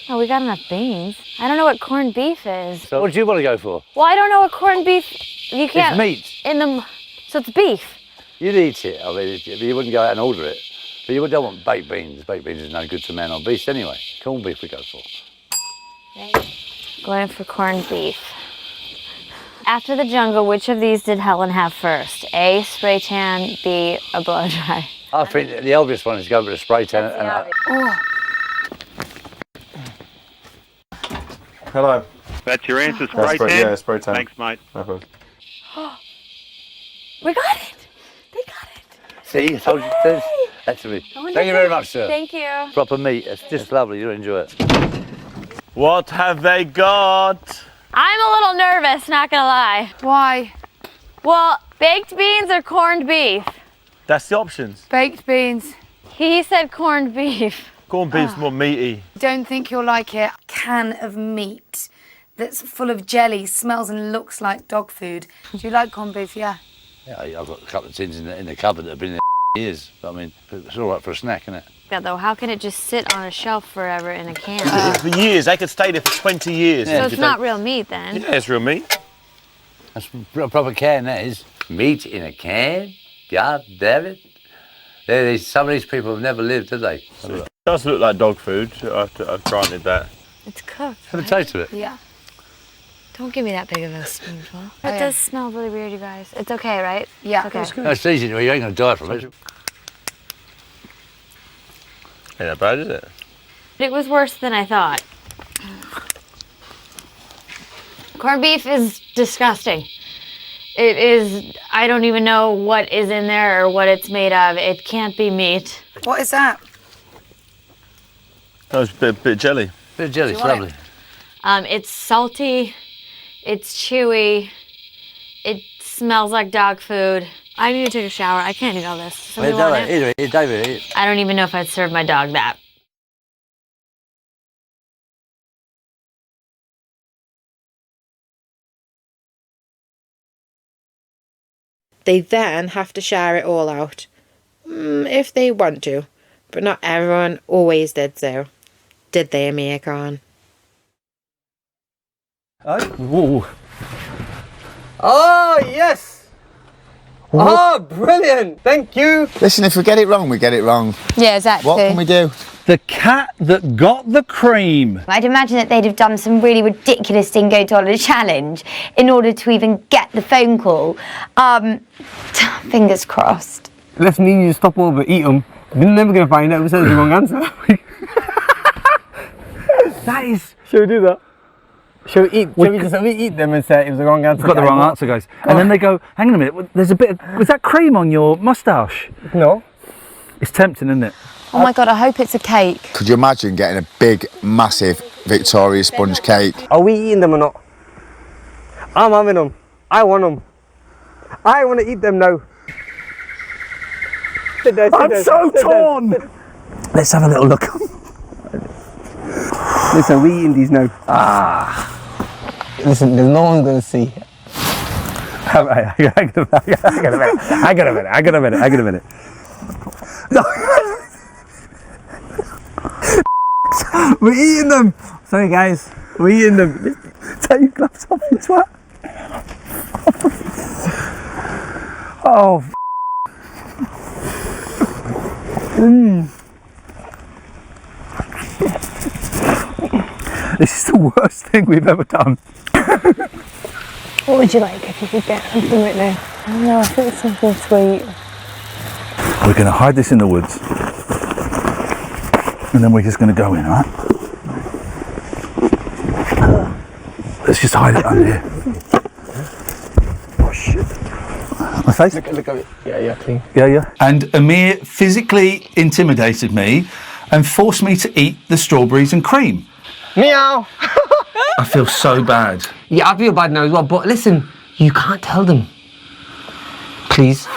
Oh, we got enough beans. I don't know what corned beef is. So what do you want to go for? Well, I don't know what corned beef... You can't... It's meat. So it's beef. You'd eat it, I mean, you wouldn't go out and order it. But you don't want baked beans. Baked beans is no good to man or beast anyway. Corned beef we go for. Going for corned beef. After the jungle, which of these did Helen have first? A, spray tan, B, a blow dry. I think the obvious one is go with a spray tan. Hello. That's your answer, spray tan? Yeah, spray tan. Thanks, mate. No problem. We got it! See, I told you this. That's me. Thank you very much, sir. Thank you. Proper meat. It's just lovely. You'll enjoy it. What have they got? I'm a little nervous, not gonna lie. Why? Well, baked beans or corned beef? That's the options. Baked beans. He said corned beef. Corned beef's more meaty. Don't think you'll like it. Can of meat that's full of jelly, smells and looks like dog food. Do you like corned beef? Yeah. Yeah, I've got a couple of tins in the cupboard that have been there for years. But, I mean, it's all right for a snack, isn't it? Yeah, though, how can it just sit on a shelf forever in a can? For years. They could stay there for 20 years. So it's not real meat then? Yeah, it's real meat. That's a proper can, that is. Meat in a can? God damn it. Some of these people have never lived, have they? It does look like dog food. I've granted that. It's cooked. Have a taste of it. Yeah. Don't give me that big of a spoonful. It does smell really weird, you guys. It's okay, right? Yeah. It's okay. No, it's easy. You ain't going to die from it. Ain't that bad, is it? It was worse than I thought. Corned beef is disgusting. It is, I don't even know what is in there or what it's made of. It can't be meat. What is that? That was a bit of jelly. Bit of jelly, it's lovely. It's salty, it's chewy, it smells like dog food. I need to take a shower. I can't eat all this. Wait, Somebody want it? eat, David, eat. I don't even know if I'd serve my dog that. They then have to share it all out. If they want to. But not everyone always did so. Did they, Amir Khan? Oh, yes! Oh, brilliant! Thank you! Listen, if we get it wrong, we get it wrong. Yeah, exactly. What can we do? The cat that got the cream. I'd imagine that they'd have done some really ridiculous dingo dollar challenge in order to even get the phone call. Fingers crossed. Let's mean you stop over, eat them. You're never going to find out if it's the wrong answer. That is... Shall we do that? Shall we eat them and say it was the wrong answer? We've got the wrong answer, guys. And then they go, hang on a minute, there's a bit of... Was that cream on your moustache? No. It's tempting, isn't it? Oh my God, I hope it's a cake. Could you imagine getting a big, massive Victoria sponge cake? Are we eating them or not? I'm having them. I want them. I want to eat them now. I'm so torn! Let's have a little look. Listen, we're eating these now. Listen, there's no one going to see. Hang on a minute. No. We're eating them. Sorry, guys. We're eating them. Take your gloves off, you twat. Oh. This is the worst thing we've ever done. What would you like if you could get something right now? I don't know, I think it's something sweet. We're going to hide this in the woods. And then we're just going to go in, alright? Let's just hide it under here. Oh shit. My face? Look at it. Yeah, clean. Yeah. And Amir physically intimidated me and forced me to eat the strawberries and cream. Meow! I feel so bad. Yeah, I feel bad now as well, but listen, you can't tell them. Please.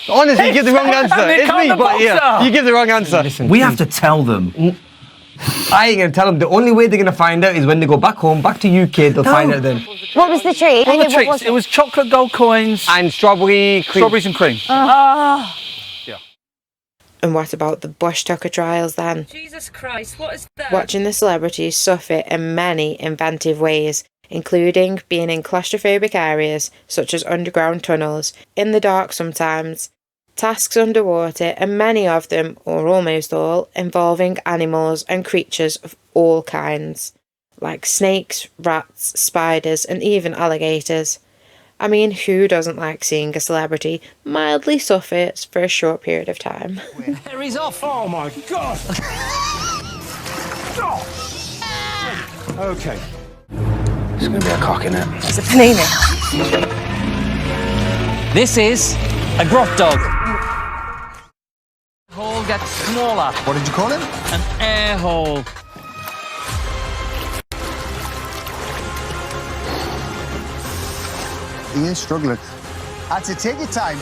Honestly, you give the wrong answer. It's me, but yeah, you give the wrong answer. Listen, we have to tell them. I ain't gonna tell them. The only way they're gonna find out is when they go back home, back to UK, they'll find out then. What was the treat? What were the treats? It was chocolate gold coins. And strawberries and cream. Yeah. And what about the bush tucker trials then? Jesus Christ, what is that? Watching the celebrities suffer in many inventive ways, including being in claustrophobic areas, such as underground tunnels, in the dark sometimes, tasks underwater, and many of them, or almost all, involving animals and creatures of all kinds, like snakes, rats, spiders, and even alligators. I mean, who doesn't like seeing a celebrity mildly suffer for a short period of time? There he's off. Oh my God. Okay. It's gonna be a cock in it. It's a panini. This is a grot dog. Hole gets smaller. What did you call him? An air hole. He is struggling. Had to take your time.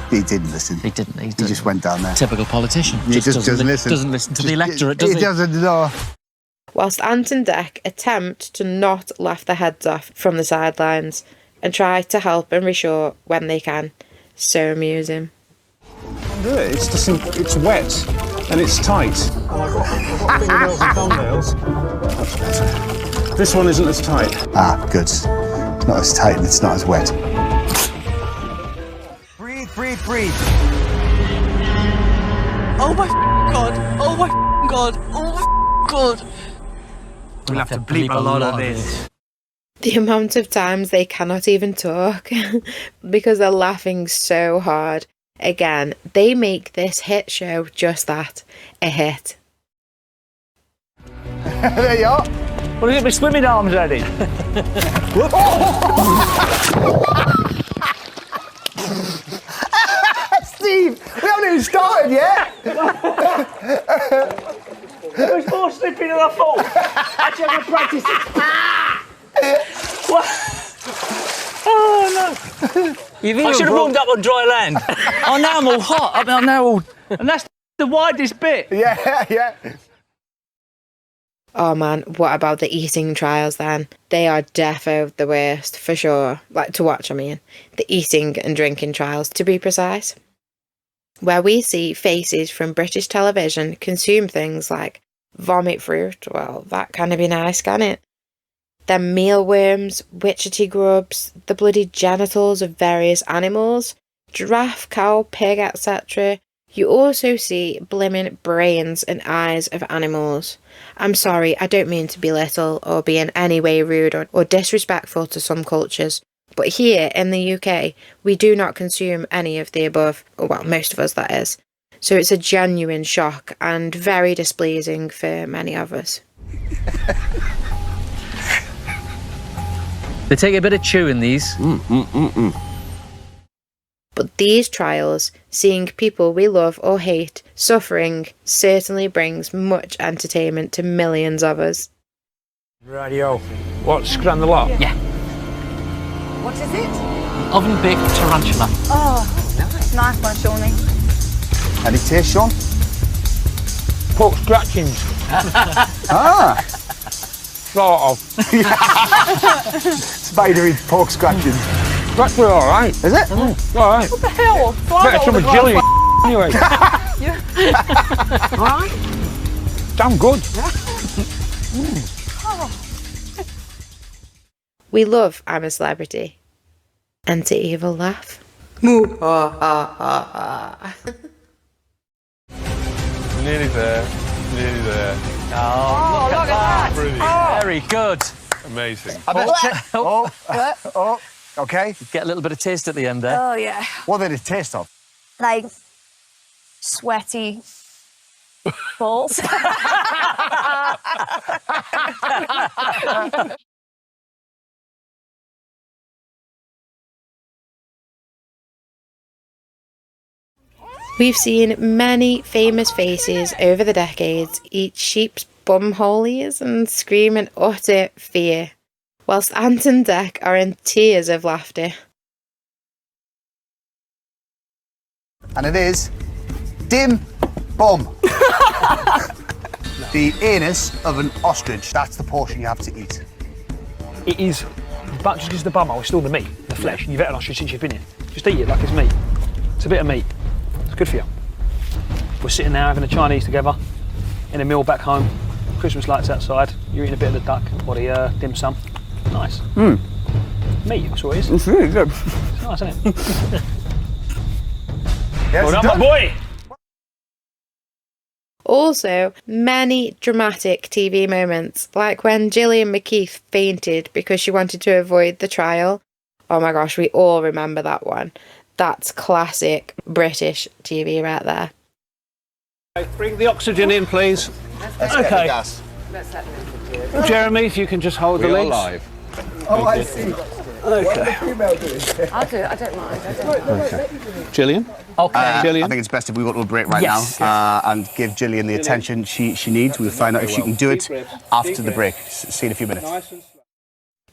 He didn't listen. He didn't. He just went down there. Typical politician. He just doesn't listen. Doesn't listen to the electorate, does he? He doesn't, no. Whilst Ant and Dec attempt to not laugh their heads off from the sidelines and try to help and reassure when they can. So amusing. Do it. It's just, it's wet and it's tight. Fingernails and thumbnails. That's better. This one isn't as tight. Ah, good. It's not as tight and it's not as wet. Breathe, breathe, breathe. Oh my God. Oh my God. Oh my God. We'll have to bleep a lot of this. The amount of times they cannot even talk because they're laughing so hard. Again, they make this hit show just that, a hit. There you are. Well, get my swimming arms ready. Steve, we haven't even started yet. There's more slipping than I thought. Actually, I'm going to practice it. What? Oh, no. I should have warmed up on dry land. Oh, now I'm all hot. I'm now all... And that's the widest bit. Yeah, yeah. Oh man, what about the eating trials then? They are defo the worst, for sure. Like, to watch, I mean. The eating and drinking trials, to be precise. Where we see faces from British television consume things like vomit fruit. Well, that can't be nice, can it? Then mealworms, witchetty grubs, the bloody genitals of various animals, giraffe, cow, pig, etc. You also see blimmin' brains and eyes of animals. I'm sorry, I don't mean to belittle or be in any way rude or disrespectful to some cultures, but here in the UK, we do not consume any of the above. Well, most of us, that is. So it's a genuine shock and very displeasing for many of us. They take a bit of chewing, these. But these trials, seeing people we love or hate suffering, certainly brings much entertainment to millions of us. Radio. What, scran the lot? Yeah. What is it? Oven-baked tarantula. Oh, nice. Nice one, Shawnee. How do you taste, Sean? Pork scratchings. Ah. Sort of. Spidery pork scratchings. That's all right. Is it? All right. What the hell? Better some of jelly anyway. All right. Damn good. We love I'm a Celebrity. Enter evil laugh. Moo ha ha ha ha. Nearly there. Nearly there. Oh, look at that. Brilliant. Oh. Very good. Amazing. Oh, okay. Get a little bit of taste at the end there. Oh, yeah. What did it taste of? Like, sweaty balls. We've seen many famous faces over the decades eat sheep's bumholies and scream in utter fear, whilst Ant and Dec are in tears of laughter. And it is dim bum. The anus of an ostrich. That's the portion you have to eat. It is, but just because the bumhole is still the meat, the flesh. You've eaten ostrich since you've been here. Just eat it like it's meat. It's a bit of meat. It's good for you. We're sitting there having a Chinese together, in a meal back home. Christmas lights outside. You're eating a bit of the duck or the dim sum. Nice. Meat, that's what it is. It's really good. It's nice, isn't it? Yes, well done, my boy! Also, many dramatic TV moments, like when Gillian McKeith fainted because she wanted to avoid the trial. Oh my gosh, we all remember that one. That's classic British TV right there. Bring the oxygen in, please. Let's get the gas. Jeremy, if you can just hold the legs. Live. Oh, I see. Okay. I'll do it, I don't mind. Okay. Gillian? Okay. Gillian? I think it's best if we go to a break right Yes. now and give Gillian the attention she needs. We'll find out if she can do it after the break. See you in a few minutes.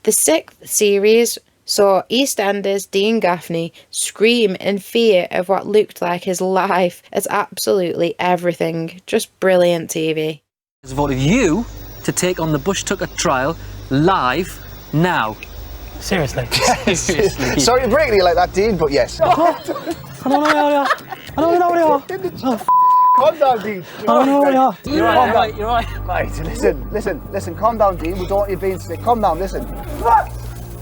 The 6th series saw EastEnders Dean Gaffney scream in fear of what looked like his life as absolutely everything. Just brilliant TV. Has voted you to take on the Bush Tucker trial live now. Seriously. Seriously. Sorry to break it to you like that, Dean, but yes. I don't know where they are. Calm down, Dean. I don't know where they are. You're right, You're right. Right, listen. Calm down, Dean. We don't want you being sick. Calm down, listen.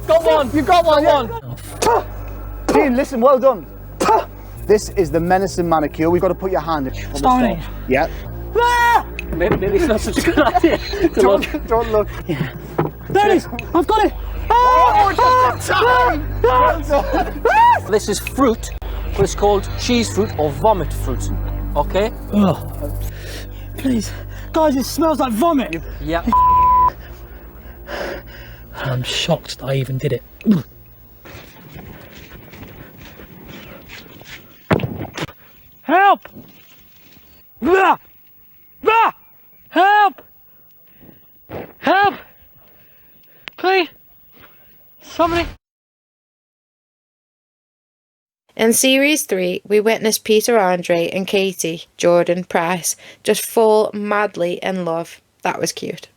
Got one. You got one, Dean, listen, well done. This is the menacing manicure. We've got to put your hand in. Starting. Yeah. Maybe it's not such a good idea. Don't look. Yeah. There it is. I've got it. This is fruit, but it's called cheese fruit or vomit fruit. Okay? Please. Guys, it smells like vomit. Yeah. I'm shocked that I even did it. Help! Help! Help! Please! Somebody! In Series 3, we witnessed Peter Andre and Katie, Jordan Price, just fall madly in love. That was cute.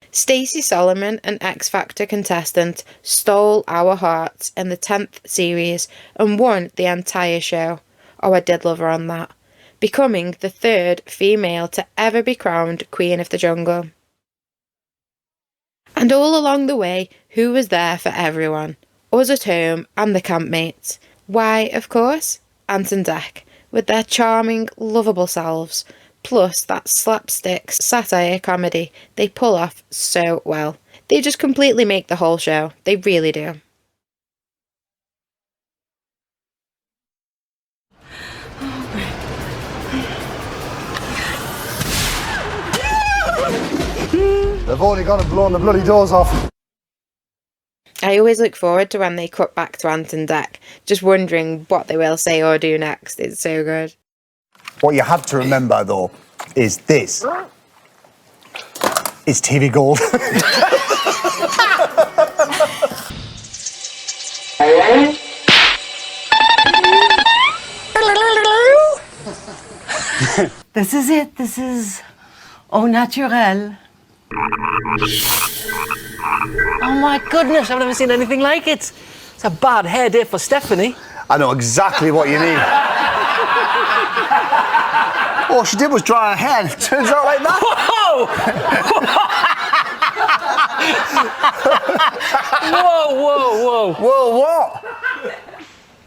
Stacey Solomon, an X Factor contestant, stole our hearts in the 10th series and won the entire show. Oh, I did love her on that. Becoming the 3rd female to ever be crowned Queen of the Jungle. And all along the way, who was there for everyone? Us at home and the campmates. Why, of course, Ant&Dec, with their charming, lovable selves, plus that slapstick satire comedy they pull off so well. They just completely make the whole show. They really do. They've only gone and blown the bloody doors off. I always look forward to when they cut back to Ant&Dec, just wondering what they will say or do next. It's so good. What you have to remember, though, is this is TV gold. This is it. This is au naturel. Oh my goodness, I've never seen anything like it. It's a bad hair day for Stephanie. I know exactly what you need. All she did was dry her hair, and it turns out like that. Whoa, whoa, whoa. Whoa, what?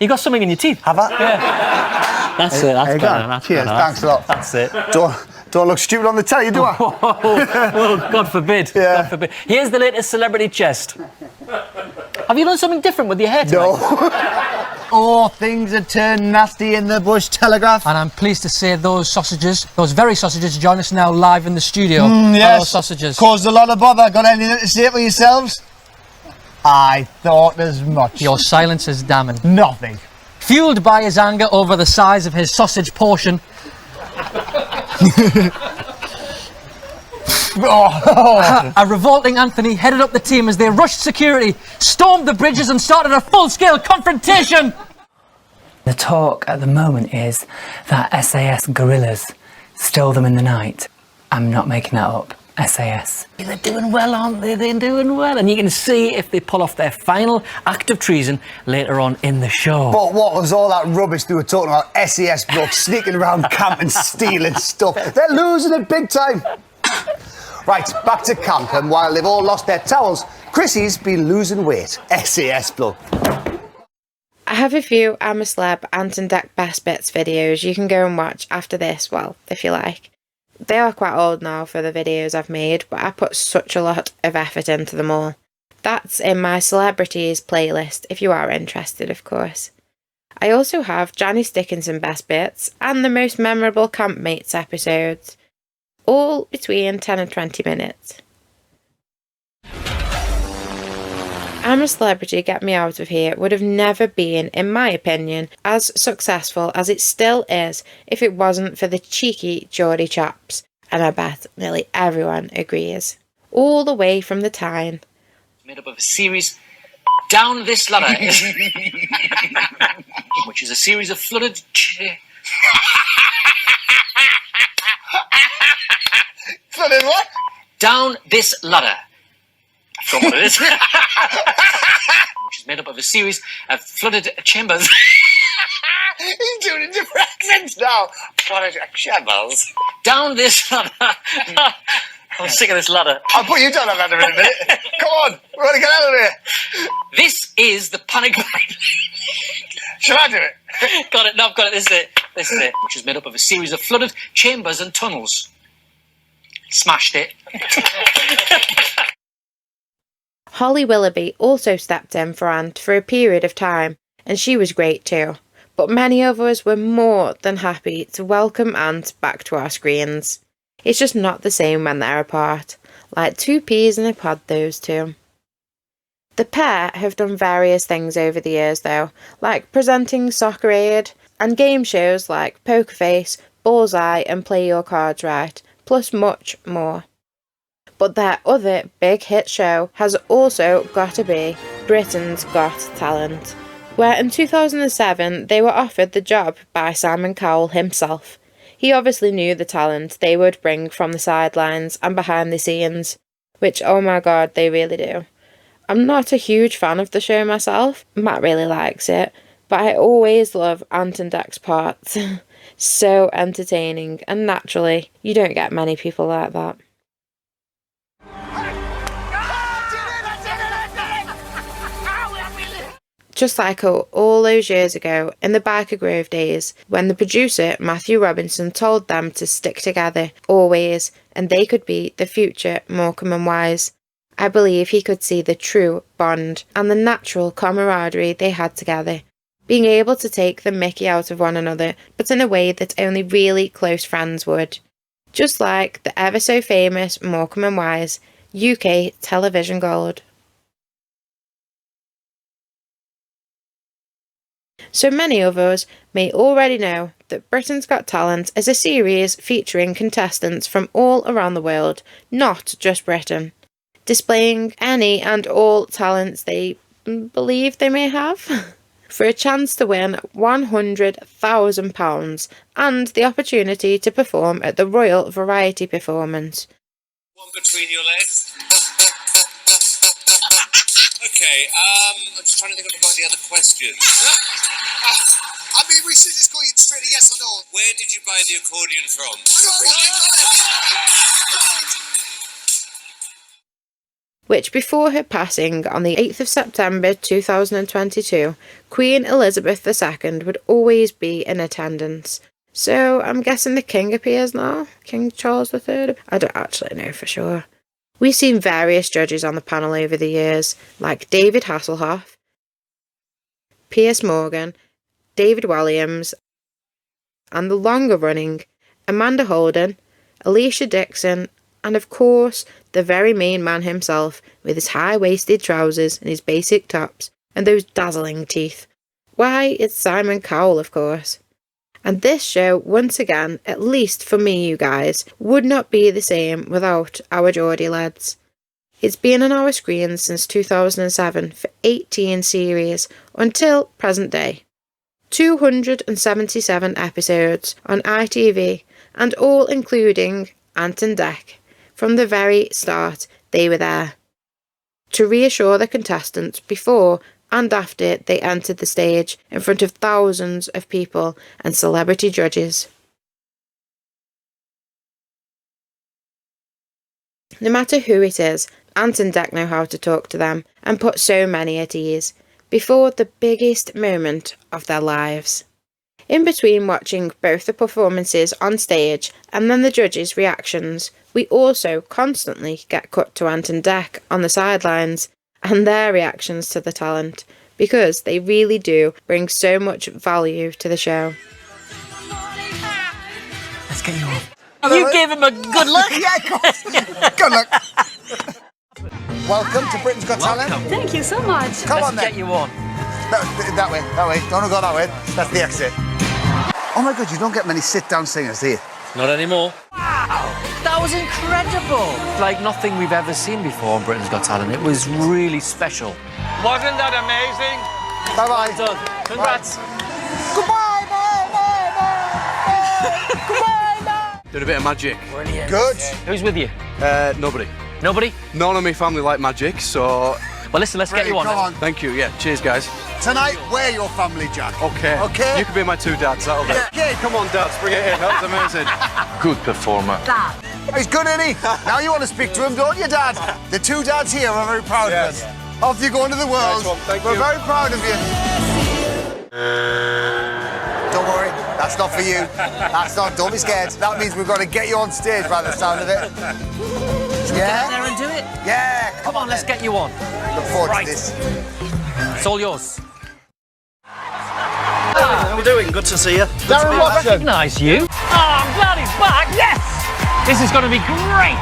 You got something in your teeth? Have I? Yeah. That's it, that's better. That's Cheers, better. thanks a lot. That's it. Don't look stupid on the telly, do I? Well, God forbid. Yeah. God forbid. Here's the latest celebrity chest. Have you done something different with your hair tonight? No. Oh, things have turned nasty in the Bush Telegraph. And I'm pleased to say those sausages, those very sausages, join us now live in the studio. Yes. Hello, sausages. Caused a lot of bother. Got anything to say for yourselves? I thought as much. Your silence is damning. Nothing. Fueled by his anger over the size of his sausage portion. A revolting Anthony headed up the team as they rushed security, stormed the bridges and started a full-scale confrontation. The talk at the moment is that SAS guerrillas stole them in the night. I'm not making that up. SAS. They're doing well, aren't they? They're doing well. And you can see if they pull off their final act of treason later on in the show. But what was all that rubbish they were talking about? SAS blokes sneaking around camp and stealing stuff. They're losing it big time. Right, back to camp, and while they've all lost their towels, Chrissy's been losing weight. SAS bloke. I have a few I'm a Celeb Ant&Dec Best Bits videos you can go and watch after this, well, if you like. They are quite old now for the videos I've made, but I put such a lot of effort into them all. That's in my celebrities playlist, if you are interested, of course. I also have Janice Dickinson Best Bits and the most memorable Campmates episodes, all between 10 and 20 minutes. I'm a Celebrity Get Me Out of Here would have never been, in my opinion, as successful as it still is if it wasn't for the cheeky Geordie chaps, and I bet nearly everyone agrees. All the way from the Tyne. Made up of a series down this ladder, which is a series of flooded... Flooded what? Down this ladder. From what it is. Which is made up of a series of flooded chambers. He's doing a different accent now. Flooded chambers. Down this ladder. I'm sick of this ladder. I'll put you down that ladder in a minute. Come on, we're going to get out of here. This is the panic button. Shall I do it? Got it, no, I've got it, this is it. This is it. Which is made up of a series of flooded chambers and tunnels. Smashed it. Holly Willoughby also stepped in for Ant for a period of time, and she was great too. But many of us were more than happy to welcome Ant back to our screens. It's just not the same when they're apart. Like two peas in a pod, those two. The pair have done various things over the years though, like presenting Soccer Aid, and game shows like Poker Face, Bullseye and Play Your Cards Right, plus much more. But their other big hit show has also got to be Britain's Got Talent. where in 2007 they were offered the job by Simon Cowell himself. He obviously knew the talent they would bring from the sidelines and behind the scenes, which, oh my god, they really do. I'm not a huge fan of the show myself. Matt really likes it, but I always love Ant and Dec's parts. So entertaining, and naturally, you don't get many people like that. Just like all those years ago, in the Biker Grove days, when the producer, Matthew Robinson, told them to stick together, always, and they could be the future Morecambe and Wise. I believe he could see the true bond, and the natural camaraderie they had together, being able to take the mickey out of one another, but in a way that only really close friends would. Just like the ever so famous Morecambe and Wise UK television gold. So many of us may already know that Britain's Got Talent is a series featuring contestants from all around the world, not just Britain, displaying any and all talents they believe they may have, for a chance to win £100,000 and the opportunity to perform at the Royal Variety Performance. One between your legs. Okay, I'm just trying to think about the other questions. I mean, we should just go straight to yes or no. Where did you buy the accordion from? Which, before her passing on the 8th of September 2022, Queen Elizabeth II would always be in attendance. So I'm guessing the King appears now? King Charles III? I don't actually know for sure. We've seen various judges on the panel over the years, like David Hasselhoff, Piers Morgan, David Williams, and the longer running Amanda Holden, Alicia Dixon, and of course the very main man himself with his high-waisted trousers and his basic tops and those dazzling teeth. Why, it's Simon Cowell, of course. And this show, once again, at least for me you guys, would not be the same without our Geordie lads. It's been on our screens since 2007 for 18 series until present day. 277 episodes on ITV, and all including Ant and Dec. From the very start, they were there to reassure the contestants before and after they entered the stage in front of thousands of people and celebrity judges. No matter who it is, Ant and Dec know how to talk to them and put so many at ease before the biggest moment of their lives. In between watching both the performances on stage and then the judges' reactions, we also constantly get cut to Ant and Dec on the sidelines and their reactions to the talent, because they really do bring so much value to the show. Let's get you off. You gave him a good look. Yeah, of course. Good luck. Welcome to Britain's Got Talent. Thank you so much. Come on, Let's then. get you on. That way. Don't go that way. That's the exit. Oh my God, you don't get many sit-down singers, do you? Not anymore. Wow, that was incredible. Like nothing we've ever seen before on Britain's Got Talent. It was really special. Wasn't that amazing? Bye-bye. Well done. Congrats. Goodbye, bye. Did a bit of magic. Brilliant. Good. Who's with you? Nobody. Nobody? None of my family like magic, so... Well, listen, let's get you on. Come on. Thank you, yeah. Cheers, guys. Tonight, we're your family, Jack. Okay. Okay? You can be my two dads, that'll do. Okay. Come on, dads, bring it in. That was amazing. Good performer. He's good, isn't he? Now you want to speak to him, don't you, Dad? The two dads here are very proud of us. Off you go into the world. Nice one, thank We're you. very proud of you. Don't worry, that's not for you. Don't be scared. That means we've got to get you on stage by the sound of it. Get out there and do it. Yeah. Come on, let's get you on. Look forward to this. It's all yours. How are we doing? Good to see you. Darren Watson. I recognise you. Oh, I'm glad he's back. Yes! This is going to be great.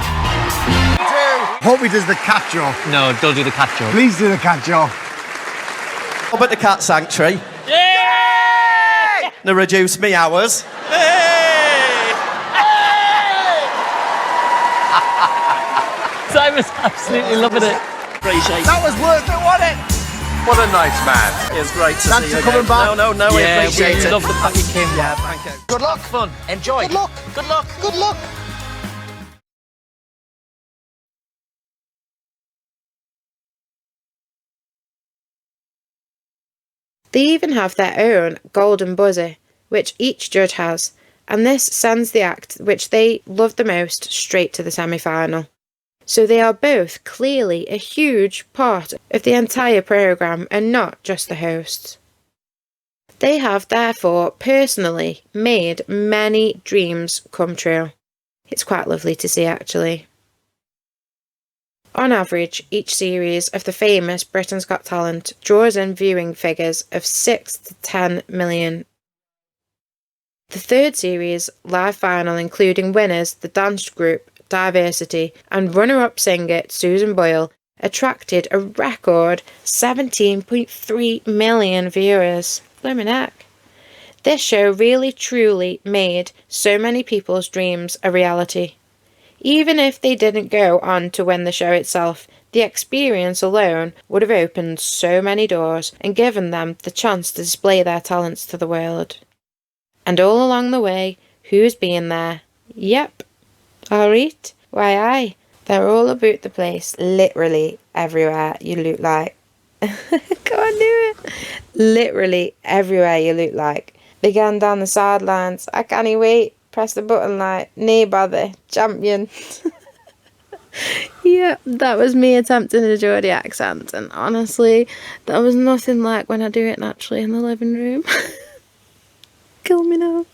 Hope he does the cat joke. No, don't do the cat joke. Please do the cat joke. Up at the cat sanctuary. Yay! To reduce me hours. Simon's absolutely loving it. Appreciate it. That was worth it, wasn't it? What a nice man. It's great to Thanks see you for coming again. back. No, we appreciate it. Love the fact you came back. Thank you. Good luck. Fun. Enjoy. Good luck. Good luck. Good luck. They even have their own golden buzzer, which each judge has, and this sends the act which they love the most straight to the semi-final. So they are both clearly a huge part of the entire programme and not just the hosts. They have therefore personally made many dreams come true. It's quite lovely to see, actually. On average, each series of the famous Britain's Got Talent draws in viewing figures of 6 to 10 million. The third series, live final including winners, the dance group, Diversity, and runner-up singer Susan Boyle, attracted a record 17.3 million viewers. Blimey heck. This show really truly made so many people's dreams a reality. Even if they didn't go on to win the show itself, the experience alone would have opened so many doors and given them the chance to display their talents to the world. And all along the way, who's been there? Yep. Alright, why aye. They're all about the place, literally everywhere you look like. Can't do it. Literally everywhere you look like. They going down the sidelines. I can't wait. Press the button like, nay bother, champion. Yeah, that was me attempting a Geordie accent, and honestly, that was nothing like when I do it naturally in the living room. Kill me now.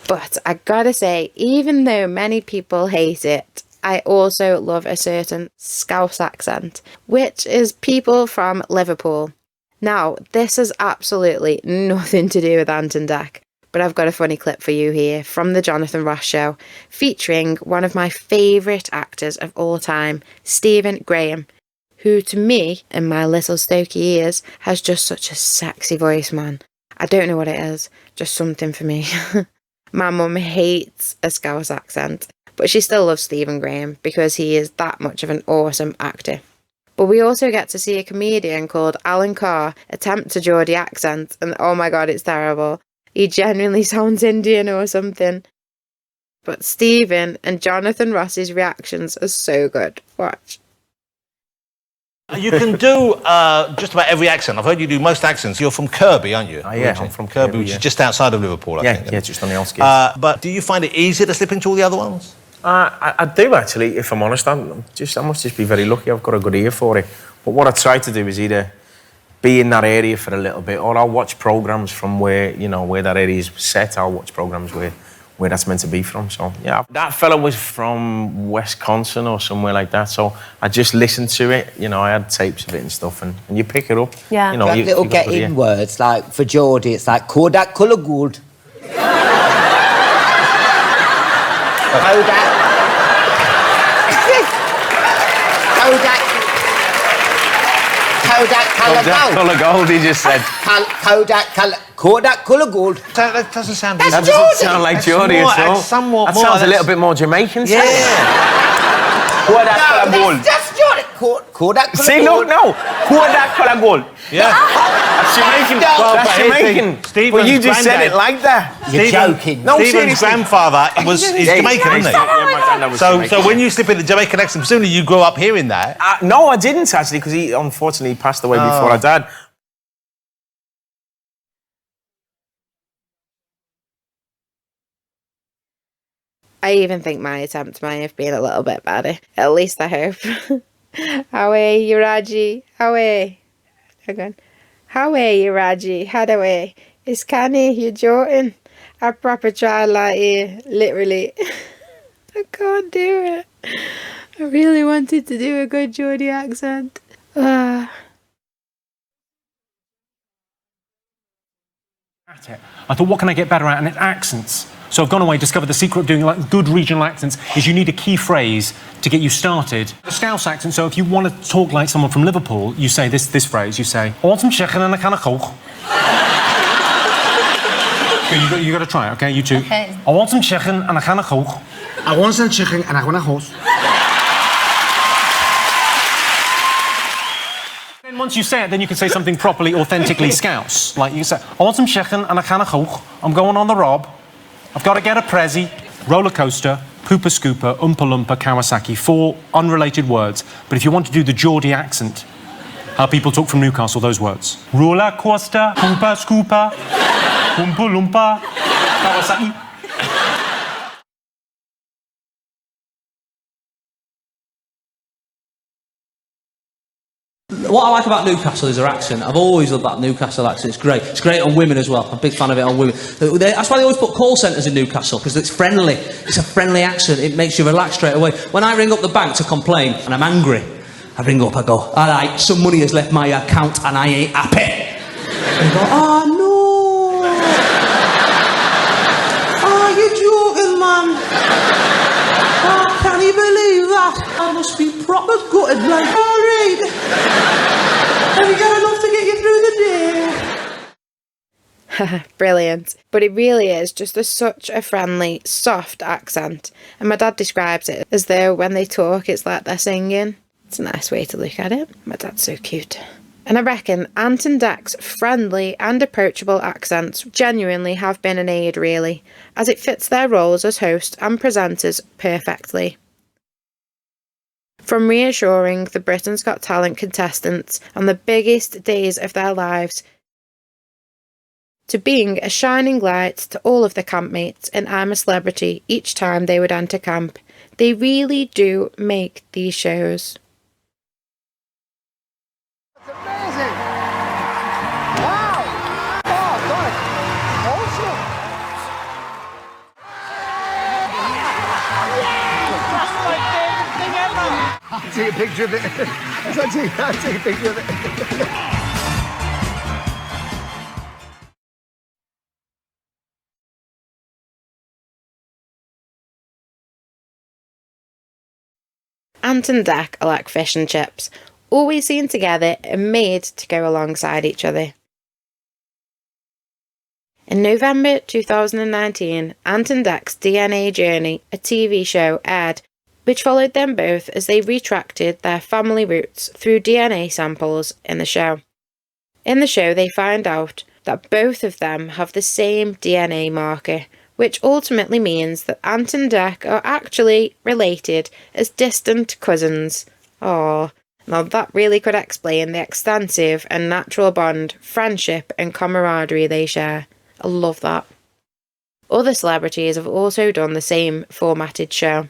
But I gotta say, even though many people hate it, I also love a certain Scouse accent, which is people from Liverpool. Now, this has absolutely nothing to do with Ant&Dec, but I've got a funny clip for you here from the Jonathan Ross show, featuring one of my favourite actors of all time, Stephen Graham, who to me, in my little Stokey ears, has just such a sexy voice, man. I don't know what it is, just something for me. My mum hates a Scouse accent, but she still loves Stephen Graham because he is that much of an awesome actor. But we also get to see a comedian called Alan Carr attempt a Geordie accent, and oh my god, it's terrible. He genuinely sounds Indian or something. But Stephen and Jonathan Ross's reactions are so good. Watch. You can do just about every accent. I've heard you do most accents. You're from Kirby, aren't you? Yeah, I'm from Kirby, which is just outside of Liverpool, I think. Yeah, just on the outskirts. But do you find it easier to slip into all the other ones? I do, actually, if I'm honest. I must just be very lucky. I've got a good ear for it. But what I try to do is either be in that area for a little bit, or I'll watch programmes from where that area is set. I'll watch programmes where that's meant to be from. So, yeah. That fella was from Wisconsin or somewhere like that. So I just listened to it. I had tapes of it and stuff. And you pick it up. Yeah. You have little get-in words. Like, for Geordie, it's like, Kodak colour gold. Kodak. Kodak colour gold. Colour gold, he just said. Kodak colour gold. That doesn't sound... That doesn't sound like Geordie at all. Somewhat that sounds a little bit more Jamaican. Yeah. Kodak colour gold. That's Geordie. Kodak colour gold. See, look, no. Kodak colour gold. Yeah. That's Jamaican. That's Jamaican. Well, you just said it like that. You're joking. No, Stephen's grandfather is Jamaican, isn't he? So when you slip in the Jamaican accent, presumably you grew up hearing that. No, I didn't, actually, because he unfortunately passed away before I died. I even think my attempt might have been a little bit better. At least I hope. How are you, Raji? How are you? How are you, Raji? How do I? It's canny, you're joking. I proper tried like you, literally. I can't do it. I really wanted to do a good Geordie accent. I thought, what can I get better at? And it's accents. So I've gone away, discovered the secret of doing good regional accents is you need a key phrase to get you started. The Scouse accent, so if you want to talk like someone from Liverpool, you say this phrase, you say, I want some chicken and a can of coke. Okay, you got to try it, okay, you two. Okay. I want some chicken and a can of coke. I want some chicken and I want a horse. once you say it, then you can say something properly, authentically Scouse. Like you say, I want some chicken and a can of coke. I'm going on the rob. I've got to get a Prezi, roller coaster, pooper scooper, oompa loompa, Kawasaki. 4 unrelated words. But if you want to do the Geordie accent, how people talk from Newcastle, those words. Roller coaster, pooper scooper, oompa loompa, Kawasaki. What I like about Newcastle is their accent. I've always loved that Newcastle accent. It's great. It's great on women as well. I'm a big fan of it on women. That's why they always put call centres in Newcastle, because it's friendly. It's a friendly accent. It makes you relax straight away. When I ring up the bank to complain and I'm angry, I ring up, I go, all right, some money has left my account and I ain't happy. And they go, oh no. Oh, you're joking, man. Oh, can you believe that? I must be proper gutted, like, all right. Have you got enough to get you through the day? Brilliant. But it really is just such a friendly, soft accent. And my dad describes it as though when they talk, it's like they're singing. It's a nice way to look at it. My dad's so cute. And I reckon Ant and Dec's friendly and approachable accents genuinely have been an aid, really, as it fits their roles as hosts and presenters perfectly. From reassuring the Britain's Got Talent contestants on the biggest days of their lives, to being a shining light to all of the campmates in I'm a Celebrity each time they would enter camp, they really do make these shows. I'll take a picture of it. I'll take a picture of it. Ant and Dec are like fish and chips, always seen together and made to go alongside each other. In November 2019, Ant and Dec's DNA Journey, a TV show, aired, which followed them both as they retracted their family roots through DNA samples in the show. In the show, they find out that both of them have the same DNA marker, which ultimately means that Ant and Dec are actually related as distant cousins. Oh, now that really could explain the extensive and natural bond, friendship and camaraderie they share. I love that. Other celebrities have also done the same formatted show.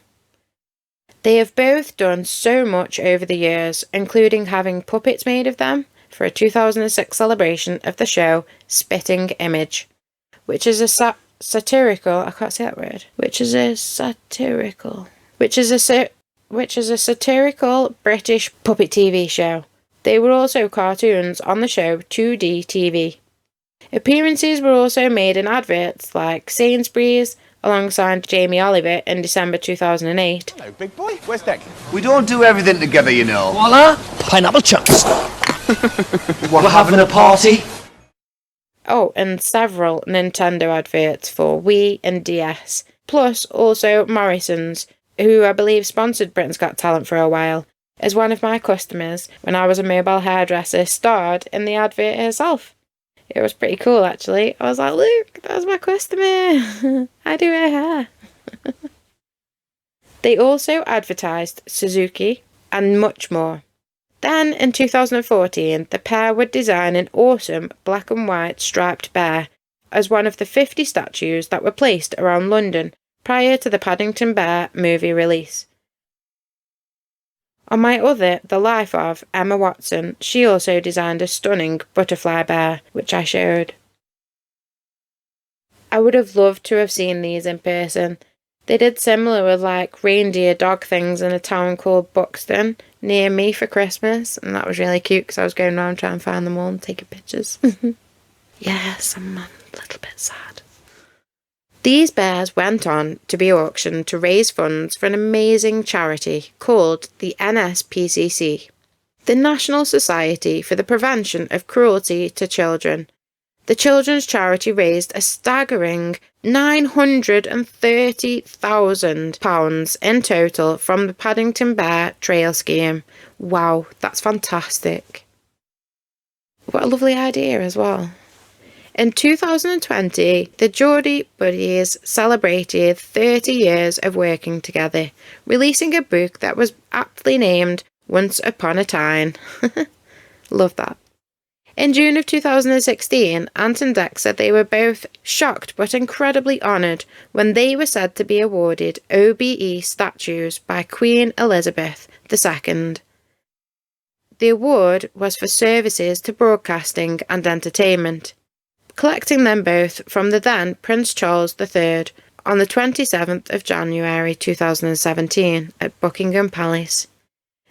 They have both done so much over the years, including having puppets made of them for a 2006 celebration of the show Spitting Image, which is a satirical British puppet TV show. They were also cartoons on the show 2D TV. Appearances were also made in adverts like Sainsbury's, alongside Jamie Oliver in December 2008. Hello, big boy. Where's Dec? We don't do everything together, you know. Voila! Pineapple chunks. We're having a party. Oh, and several Nintendo adverts for Wii and DS, plus also Morrison's, who I believe sponsored Britain's Got Talent for a while, as one of my customers, when I was a mobile hairdresser, starred in the advert herself. It was pretty cool, actually. I was like, look, that was my customer. I do her hair. They also advertised Suzuki and much more. Then, in 2014, the pair would design an awesome black and white striped bear as one of the 50 statues that were placed around London prior to the Paddington Bear movie release. On my other The Life of Emma Watson, she also designed a stunning butterfly bear, which I showed. I would have loved to have seen these in person. They did similar with like reindeer dog things in a town called Buxton near me for Christmas, and that was really cute because I was going around trying to find them all and taking pictures. Yes, I'm a little bit sad. These bears went on to be auctioned to raise funds for an amazing charity called the NSPCC, the National Society for the Prevention of Cruelty to Children. The children's charity raised a staggering £930,000 in total from the Paddington Bear Trail Scheme. Wow, that's fantastic. What a lovely idea as well. In 2020, the Geordie Buddies celebrated 30 years of working together, releasing a book that was aptly named Once Upon a Time. Love that. In June of 2016, Ant and Dec said they were both shocked but incredibly honoured when they were said to be awarded OBE statues by Queen Elizabeth II. The award was for services to broadcasting and entertainment, collecting them both from the then Prince Charles III on the 27th of January 2017 at Buckingham Palace.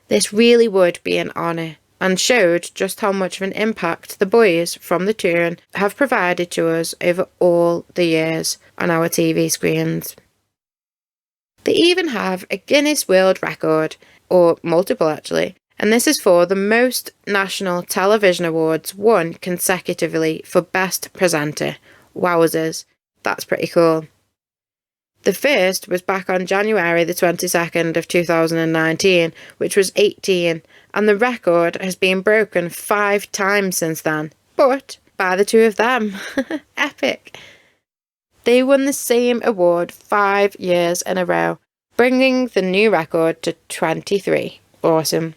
This really would be an honour, and showed just how much of an impact the boys from the turn have provided to us over all the years on our TV screens. They even have a Guinness World Record, or multiple actually, and this is for the most national television awards won consecutively for Best Presenter. Wowzers, that's pretty cool. The first was back on January the 22nd of 2019, which was 18, and the record has been broken 5 times since then, but by the two of them. Epic. They won the same award 5 years in a row, bringing the new record to 23. Awesome.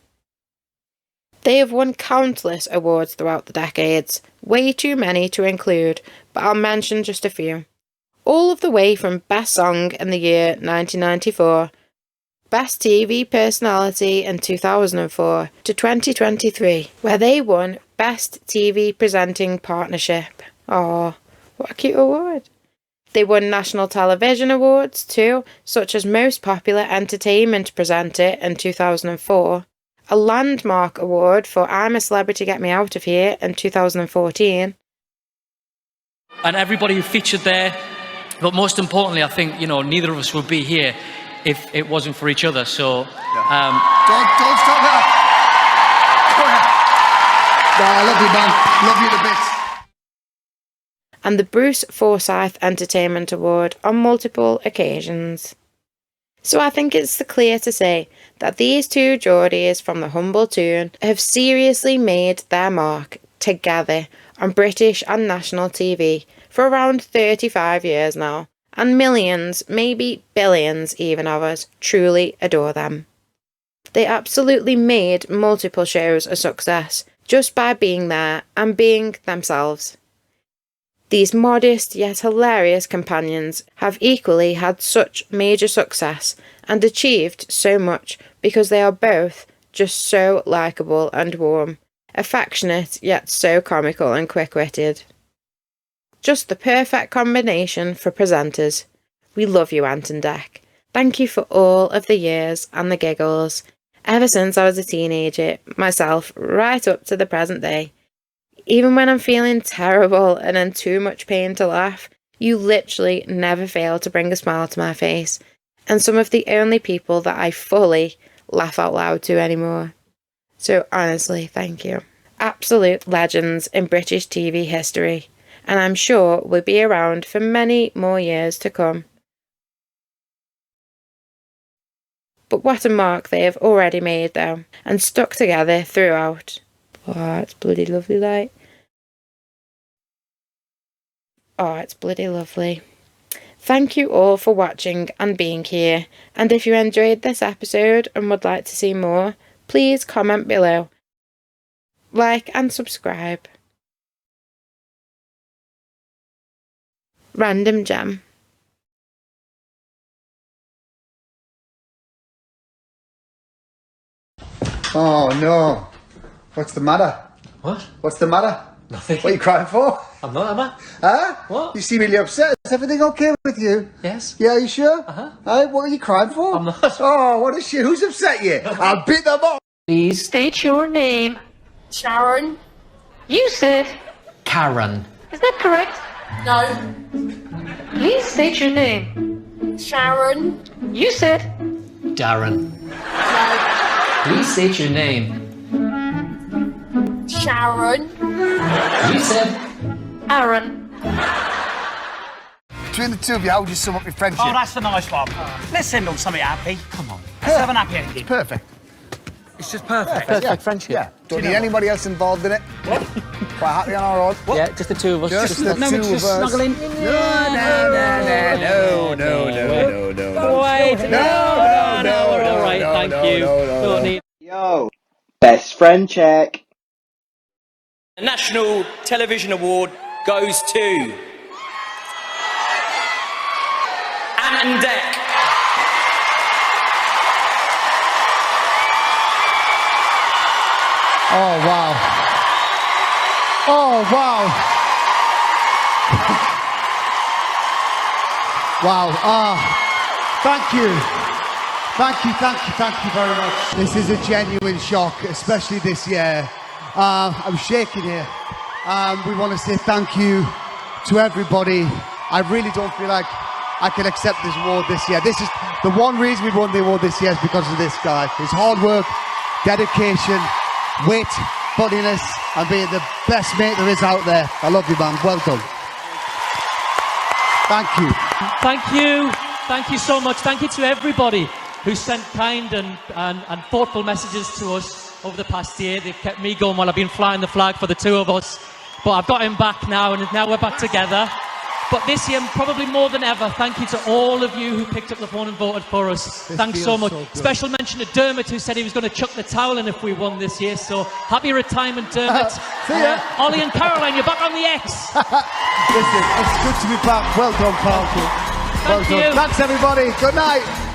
They have won countless awards throughout the decades, way too many to include, but I'll mention just a few. All of the way from Best Song in the year 1994, Best TV Personality in 2004 to 2023, where they won Best TV Presenting Partnership. Oh, what a cute award. They won national television awards too, such as Most Popular Entertainment Presenter in 2004, a landmark award for I'm a Celebrity Get Me Out of Here in 2014. And everybody who featured there, but most importantly, I think, you know, neither of us would be here if it wasn't for each other. So, Don't stop that. No, I love you, man. Love you to bits. And the Bruce Forsyth Entertainment Award on multiple occasions. So I think it's clear to say that these two Geordies from the humble tune have seriously made their mark together on British and national TV for around 35 years now, and millions, maybe billions even of us, truly adore them. They absolutely made multiple shows a success just by being there and being themselves. These modest yet hilarious companions have equally had such major success and achieved so much because they are both just so likeable and warm, affectionate yet so comical and quick-witted. Just the perfect combination for presenters. We love you, Ant and Dec. Thank you for all of the years and the giggles, ever since I was a teenager, myself, right up to the present day. Even when I'm feeling terrible and in too much pain to laugh, you literally never fail to bring a smile to my face, and some of the only people that I fully laugh out loud to anymore. So honestly, thank you. Absolute legends in British TV history, and I'm sure will be around for many more years to come. But what a mark they have already made though, and stuck together throughout. Oh, it's bloody lovely, like. Oh, it's bloody lovely. Thank you all for watching and being here, and if you enjoyed this episode and would like to see more, please comment below. Like and subscribe. Random gem. Oh no. What's the matter? What? What's the matter? Nothing. What are you crying for? I'm not, am I? Huh? What? You seem really upset. Is everything okay with you? Yes. Yeah, you sure? Uh-huh. Hey, what are you crying for? I'm not. Oh, what a shit. Who's upset you? I'll beat them up. Please state your name. Sharon. You said. Karen. Is that correct? No. Please state your name. Sharon. You said. Darren. No. Please state your name. Sharon. You said. Aaron. Between the two of you, how would you sum up your friendship? Oh, that's the nice one. Let's end on something happy. Come on. Let's have an happy ending. Perfect. It's just perfect. Perfect friendship. Yeah. Don't need anybody else involved in it. Quite happy on our own. What? Yeah, just the two of us. Just the two of us. Snuggling. No. Wait, no, we're all right, thank you. Don't need. Yo, best friend check. The National Television Award goes to Ant&Dec. Oh, wow. Oh, wow. Wow. Thank you. Thank you very much. This is a genuine shock, especially this year. I'm shaking here. We want to say thank you to everybody. I really don't feel like I can accept this award this year. This is the one reason we won the award this year is because of this guy. His hard work, dedication, wit, funniness, and being the best mate there is out there. I love you, man. Well done. Thank you. Thank you. Thank you so much. Thank you to everybody who sent kind and thoughtful messages to us over the past year. They've kept me going while I've been flying the flag for the two of us. But I've got him back now, and now we're back together. But this year, probably more than ever, thank you to all of you who picked up the phone and voted for us. Thanks so much. Special mention to Dermot, who said he was going to chuck the towel in if we won this year. So happy retirement, Dermot. See ya. Ollie and Caroline, you're back on the X. Listen, it's good to be back. Well done, Parker. Well done. Thanks, everybody. Good night.